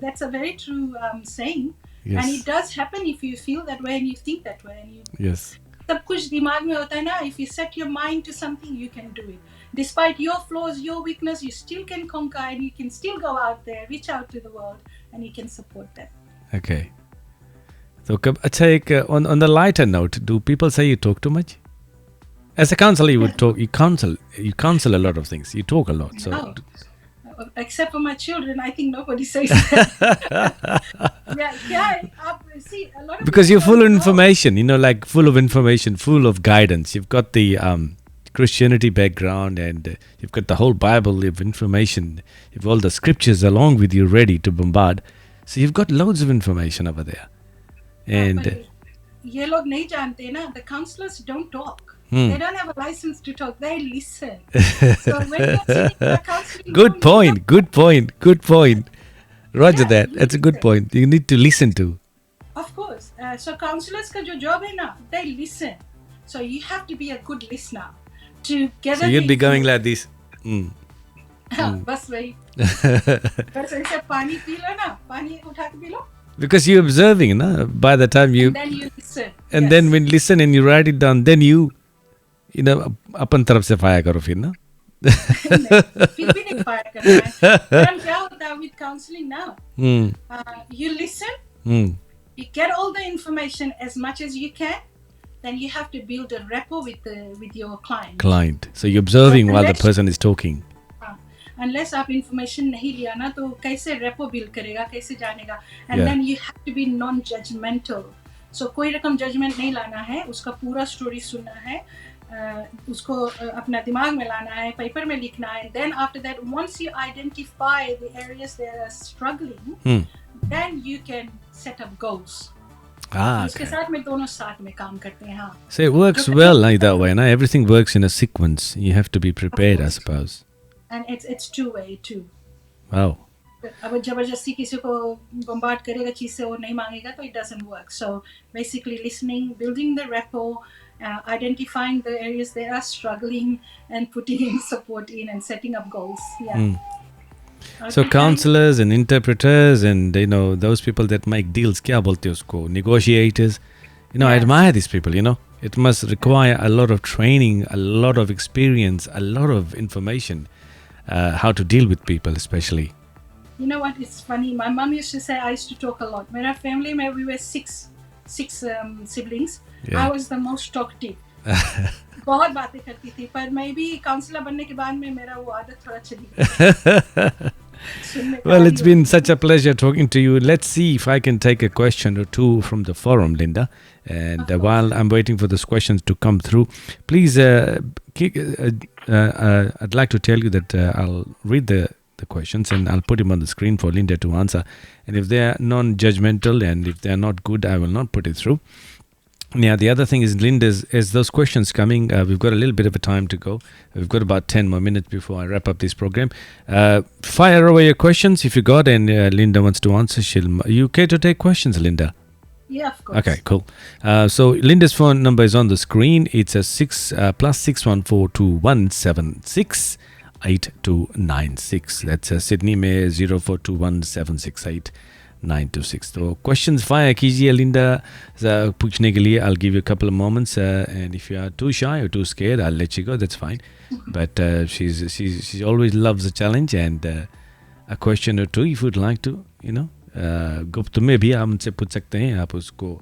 Speaker 2: That's a very true saying. Yes. And it does happen if you feel that way and you think that way. And
Speaker 1: yes.
Speaker 2: सब कुछ दिमाग में होता है ना. If you set your mind to something, you can do it. Despite your flaws, your weakness, you still can conquer, and you can still go out there, reach out to the world, and you can support them.
Speaker 1: Okay. So, on the lighter note, do people say you talk too much? As a counselor, you would talk. You counsel a lot of things. You talk a lot. So,
Speaker 2: no. Except for my children, I think nobody says that. See, a lot of
Speaker 1: because you're full of information. Like full of information, full of guidance. You've got the Christianity background, and you've got the whole Bible of information. You've all the scriptures along with you, ready to bombard. So you've got loads of information over there. And
Speaker 2: ये लोग नहीं जानते ना, the counselors don't talk. They don't have a license to talk. They listen. So when you're sitting in a counseling
Speaker 1: good point. Roger that. That's a good point. You need to listen to.
Speaker 2: Of course. So counselors का जो job है ना, they listen. So you have to be a good listener.
Speaker 1: So you'd be going like this.
Speaker 2: बस वही. बस ऐसे पानी P low ना, पानी उठा के P low.
Speaker 1: Because you're observing, na? By the time you...
Speaker 2: And then you listen.
Speaker 1: And then when you listen and you write it down, then you अपन तरफ से फायर करो फिर ना.
Speaker 2: फिर भी नहीं फायर करना है. पर क्या होता है with counseling now? You listen. You get all the information as much as you can. Then you have to build a rapport with your client.
Speaker 1: So you're observing while the person is talking.
Speaker 2: Unless आप information नहीं लिया ना, तो कैसे rapport build करेगा, कैसे जानेगा? And then you have to be non-judgmental. So कोई रकम judgment नहीं लाना है, उसका पूरा story सुनना है, उसको अपना दिमाग में लाना है, paper में लिखना है. Then after that, once you identify the areas that are struggling, then you can set up goals.
Speaker 1: Ah,
Speaker 2: उसके
Speaker 1: okay.
Speaker 2: साथ में दोनों साथ में काम करते हैं. हाँ.
Speaker 1: So it works well like that way. Now everything works in a sequence. You have to be prepared, I suppose.
Speaker 2: And it's two-way too.
Speaker 1: Wow.
Speaker 2: अब जबरदस्ती किसी को bombard करेगा चीज से और नहीं मांगेगा तो it doesn't work. So basically listening, building the rapport, identifying the areas they are struggling and putting in support in and setting up goals. Yeah.
Speaker 1: So
Speaker 2: Okay,
Speaker 1: counselors and interpreters and those people that make deals, क्या बोलते हैं उसको, negotiators. I
Speaker 2: Yes.
Speaker 1: admire these people. It must require a lot of training, a lot of experience, a lot of information, how to deal with people, especially.
Speaker 2: You know what? It's funny. My mom used to say I used to talk a lot. मेरा family में we were six siblings.
Speaker 1: Yeah.
Speaker 2: I was the most talkative. बहुत बातें करती थी पर मैं भी counsellor बनने के बाद में मेरा वो आदत थोड़ा चली गई.
Speaker 1: Well, it's been such a pleasure talking to you. Let's see if I can take a question or two from the forum, Linda. And while I'm waiting for those questions to come through, please, I'd like to tell you that I'll read the questions and I'll put them on the screen for Linda to answer. And if they are non-judgmental and if they are not good, I will not put it through. Now, the other thing is, Linda, as those questions coming, we've got a little bit of a time to go. We've got about 10 more minutes before I wrap up this program. Fire away your questions if you got, and Linda wants to answer. You care to take questions, Linda?
Speaker 2: Yeah, of course.
Speaker 1: Okay, cool. So Linda's phone number is on the screen. It's a +6142176 8296. That's Sydney में 0421768926. तो questions fire कीजिए Linda पूछने के लिए. I'll give you a couple of moments, and if you are too shy or too scared, I'll let you go. That's fine. But she always loves a challenge, and a question or two if you'd like to, गुप्त में भी आप उनसे पूछ सकते हैं. आप उसको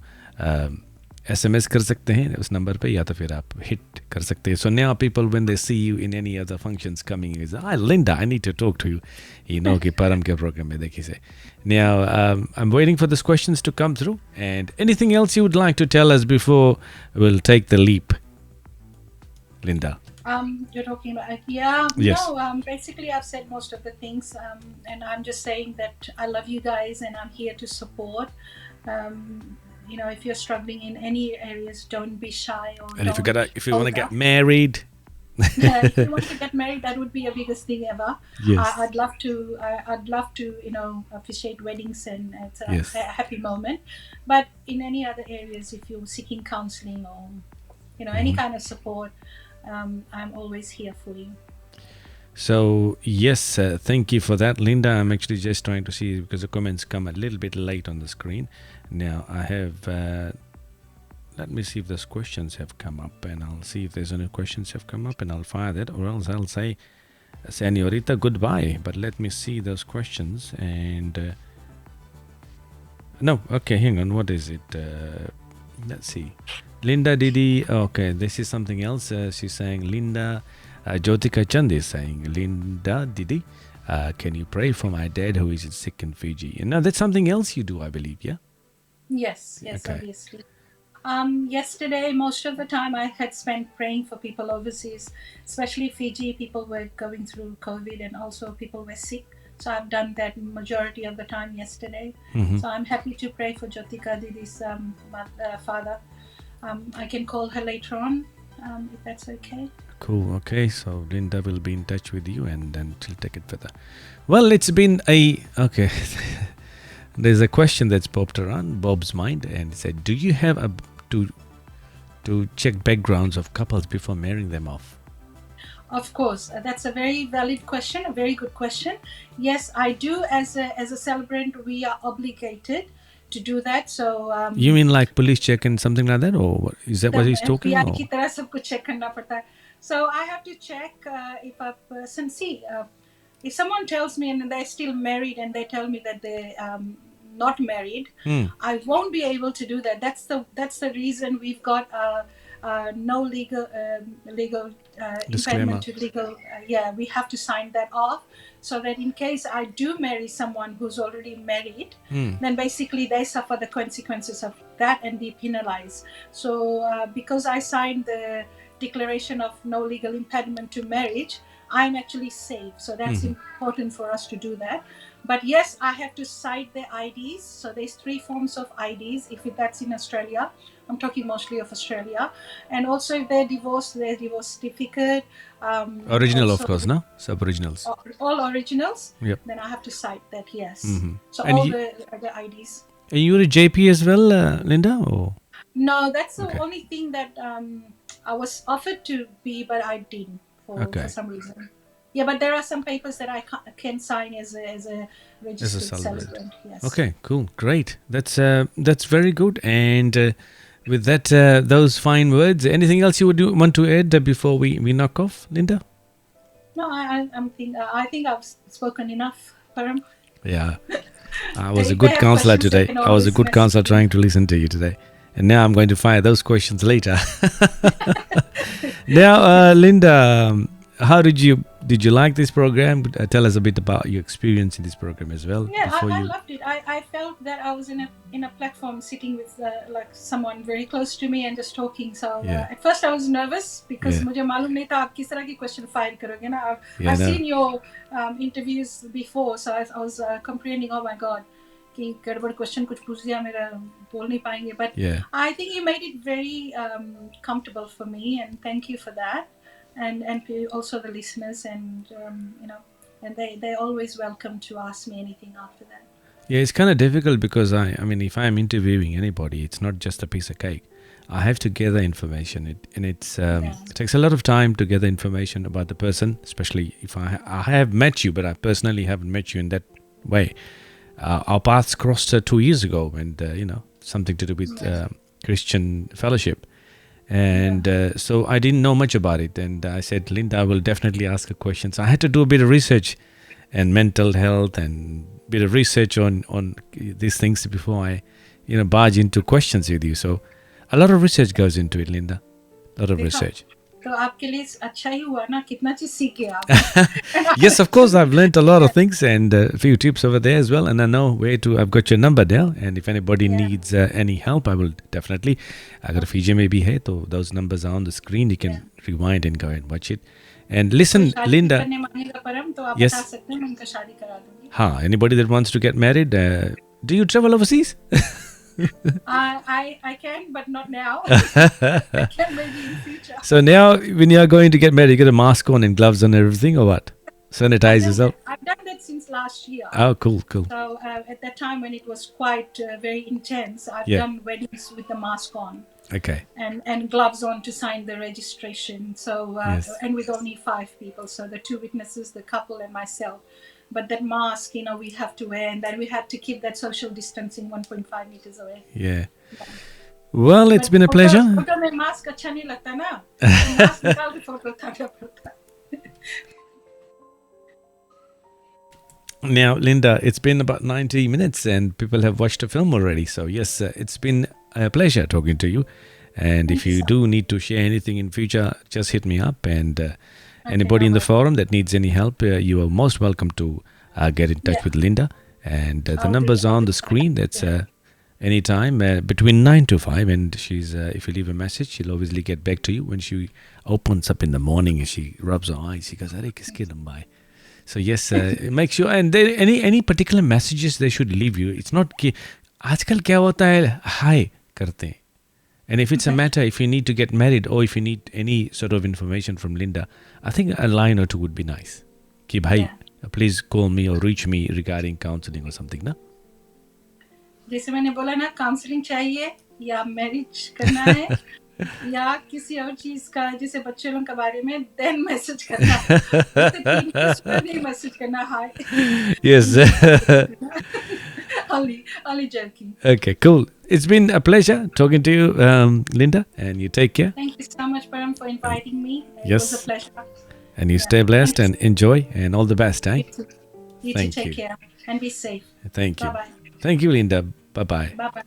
Speaker 1: SMS कर सकते हैं उस नंबर पे, या तो फिर आप हिट कर सकते हैं. So now people, when they see you in any other functions coming, is Linda, I need to talk to you. कि परम के program में देखिए से. Now I'm waiting for these questions to come through, and anything else you would like to tell us before we'll take the leap, Linda?
Speaker 2: You're talking about yes. No. Basically, I've said most of the things, and I'm just saying that I love you guys, and I'm here to support. If you're struggling in any areas, don't be shy.
Speaker 1: And if you want to get married,
Speaker 2: if you want to get married, that would be the biggest thing ever.
Speaker 1: Yes.
Speaker 2: I'd love to. Officiate weddings, and it's a happy moment. But in any other areas, if you're seeking counseling or any kind of support, I'm always here for you.
Speaker 1: So yes, thank you for that, Linda. I'm actually just trying to see, because the comments come a little bit late on the screen. Now I have, let me see if those questions have come up, and I'll see if there's any questions have come up, and I'll fire that, or else I'll say, Senorita, goodbye. But let me see those questions, and no, okay, hang on, what is it? Let's see. Linda Didi, okay, this is something else. She's saying, Linda, Jyotika Chand is saying, Linda Didi, can you pray for my dad who is sick in Fiji? And now that's something else you do, I believe, yeah?
Speaker 2: Yes,
Speaker 1: Okay.
Speaker 2: Obviously. Yesterday, most of the time I had spent praying for people overseas, especially Fiji. People were going through COVID, and also people were sick. So I've done that majority of the time yesterday.
Speaker 1: Mm-hmm.
Speaker 2: So I'm happy to pray for Jyotika Didi's father. I can call her later on, if that's okay.
Speaker 1: Cool. Okay, so Linda will be in touch with you, and then she'll take it further. Well, it's been okay. There's a question that's popped around Bob's mind, and it said, do you have to check backgrounds of couples before marrying them off?
Speaker 2: Of course, that's a very valid question, a very good question. Yes, I do. As a celebrant, we are obligated to do that. So
Speaker 1: You mean like police check and something like that, or what? Is that what he's talking
Speaker 2: FBI
Speaker 1: about?
Speaker 2: की तरह सब कुछ check करना पड़ता है. So I have to check if a person, if someone tells me and they're still married and they tell me that they're not married, I won't be able to do that. That's the reason we've got no legal impediment to legal. We have to sign that off, so that in case I do marry someone who's already married, then basically they suffer the consequences of that and be penalized. So because I signed the declaration of no legal impediment to marriage, I'm actually safe. So that's important for us to do that. But yes, I have to cite their IDs. So there's 3 forms of IDs. If that's in Australia, I'm talking mostly of Australia. And also if they're divorced, their divorce certificate.
Speaker 1: Original,
Speaker 2: also,
Speaker 1: of course, no? Sub-originals.
Speaker 2: all originals.
Speaker 1: Yep.
Speaker 2: Then I have to cite that, yes. So
Speaker 1: And
Speaker 2: all the IDs.
Speaker 1: And you were a JP as well, Linda? Or?
Speaker 2: No, that's the only thing that I was offered to be, but I didn't for some reason. Yeah, but there are some papers that I can sign as a registered celebrant. Yes.
Speaker 1: Okay, cool, great. That's very good. And with that, those fine words, anything else you would want to add before we knock off, Linda?
Speaker 2: No, I think I've spoken enough, Param.
Speaker 1: Yeah, I was a good counselor today. I was a good counselor trying to listen to you today. And now I'm going to fire those questions later. Now, Linda, how did you like this program? Tell us a bit about your experience in this program as well.
Speaker 2: Yeah, I loved it. I felt that I was in a platform sitting with like someone very close to me and just talking. So at first I was nervous because मुझे मालूम नहीं था आप किस तरह की question fire करोगे ना. I've seen your interviews before, so I was comprehending. Oh my God. कि गड़बड़ क्वेश्चन कुछ पूछ दिया मेरा बोल नहीं पाएंगे. But I think you made it very comfortable for me, and thank you for that. And also the listeners, and and they're always welcome to ask me anything after that.
Speaker 1: Yeah, it's kind of difficult because I mean, if I'm interviewing anybody, it's not just a piece of cake. I have to gather information, it takes a lot of time to gather information about the person, especially if I have met you, but I personally haven't met you in that way. Our paths crossed 2 years ago, and something to do with Christian fellowship. And so I didn't know much about it. And I said, Linda, I will definitely ask her questions. I had to do a bit of research and mental health and a bit of research on these things before I, barge into questions with you. So a lot of research goes into it, Linda. A lot of research.
Speaker 2: तो आपके लिए अच्छा ही हुआ ना कितना चीज सीखे आप.
Speaker 1: Yes, of course, I've learnt a lot of things and a few tips over there as well, and I know where to. I've got your number now, and if anybody needs any help, I will definitely. अगर फीजे में भी है तो those numbers are on the screen. You can rewind and go and watch it. And listen, Linda. Yes. हाँ, anybody that wants to get married, do you travel overseas?
Speaker 2: I can, but not now. I can maybe in future.
Speaker 1: So now, when you are going to get married, you get a mask on and gloves on and everything, or what? Sanitize yourself?
Speaker 2: I've done that since last year.
Speaker 1: Oh, cool.
Speaker 2: So at that time when it was quite very intense, I've done weddings with the mask on.
Speaker 1: Okay.
Speaker 2: And gloves on to sign the registration. So and with only 5 people, so the 2 witnesses, the couple, and myself. But that mask, we have to wear, and then we had to keep that social distancing 1.5 meters away.
Speaker 1: Yeah. Well, it's been a pleasure.
Speaker 2: Photo mein mask अच्छा नहीं लगता ना. Mask निकाल के photo उठाना पड़ता.
Speaker 1: Now, Linda, it's been about 90 minutes and people have watched the film already. So, yes, it's been a pleasure talking to you. And if you do need to share anything in future, just hit me up. And anybody in the forum that needs any help, you are most welcome to get in touch with Linda. And the numbers are on the screen. That's anytime between 9 to 5. And she's if you leave a message, she'll obviously get back to you. When she opens up in the morning and she rubs her eyes, she goes, "Arey, kiske lambai." So yes, make sure. And there, any particular messages they should leave you. It's not कि आजकल क्या होता है hi करते हैं. And if it's a matter, if you need to get married or if you need any sort of information from Linda, I think a line or two would be nice. कि भाई, please call me or reach me regarding counseling or something, ना?
Speaker 2: जैसे मैंने बोला ना, counseling चाहिए या marriage करना है या किसी और चीज का, जैसे बच्चों लोगों के बारे में, then message करना. नहीं message करना hi.
Speaker 1: Yes.
Speaker 2: Only joking.
Speaker 1: Okay, cool. It's been a pleasure talking to you, Linda, and you take care.
Speaker 2: Thank you so much, Param, for inviting me. It
Speaker 1: was
Speaker 2: a pleasure.
Speaker 1: And you stay blessed and enjoy, and all the best, eh?
Speaker 2: You too. Take care and be safe.
Speaker 1: Thank you.
Speaker 2: Bye-bye.
Speaker 1: Thank you, Linda. Bye-bye.
Speaker 2: Bye-bye.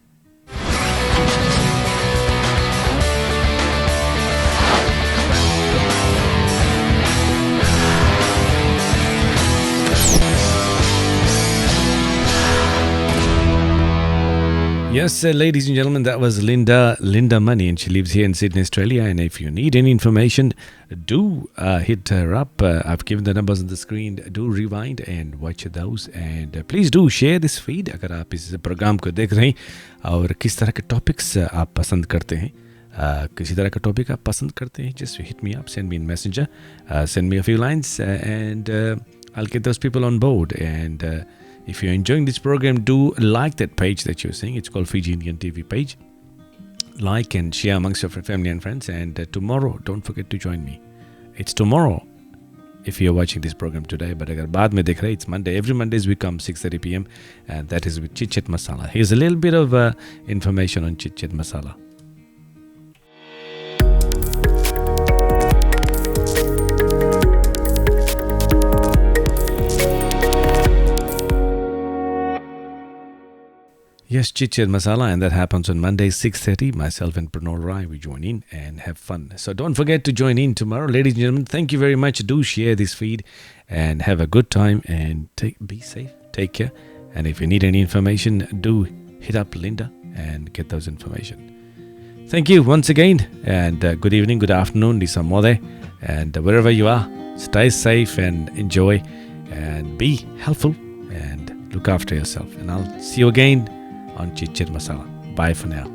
Speaker 1: Yes, ladies and gentlemen, that was Linda Money, and she lives here in Sydney, Australia. And if you need any information, do hit her up. I've given the numbers on the screen. Do rewind and watch those. And please do share this feed अगर आप इस programme को देख रहे हैं और किस तरह के टॉपिक्स आप पसंद करते हैं. किसी तरह का टॉपिक आप पसंद करते हैं, just hit me up, send me in messenger, send me a few lines, and I'll get those people on board. And if you're enjoying this program, do like that page that you're seeing. It's called Fiji Indian TV page. Like and share amongst your family and friends. And tomorrow, don't forget to join me. It's tomorrow if you're watching this program today. But agar baad mein dekh rahe, it's Monday. Every Mondays we come 6:30 p.m. And that is with Chit Chat Masala. Here's a little bit of information on Chit Chat Masala. Yes, Chit Chat Masala, and that happens on Monday, 6:30. Myself and Pranol Rai, we join in and have fun. So don't forget to join in tomorrow. Ladies and gentlemen, thank you very much. Do share this feed and have a good time and be safe. Take care. And if you need any information, do hit up Linda and get those information. Thank you once again, and good evening, good afternoon, Lisa Mode. And wherever you are, stay safe and enjoy and be helpful and look after yourself. And I'll see you again on Chit Chat Masala. Bye for now.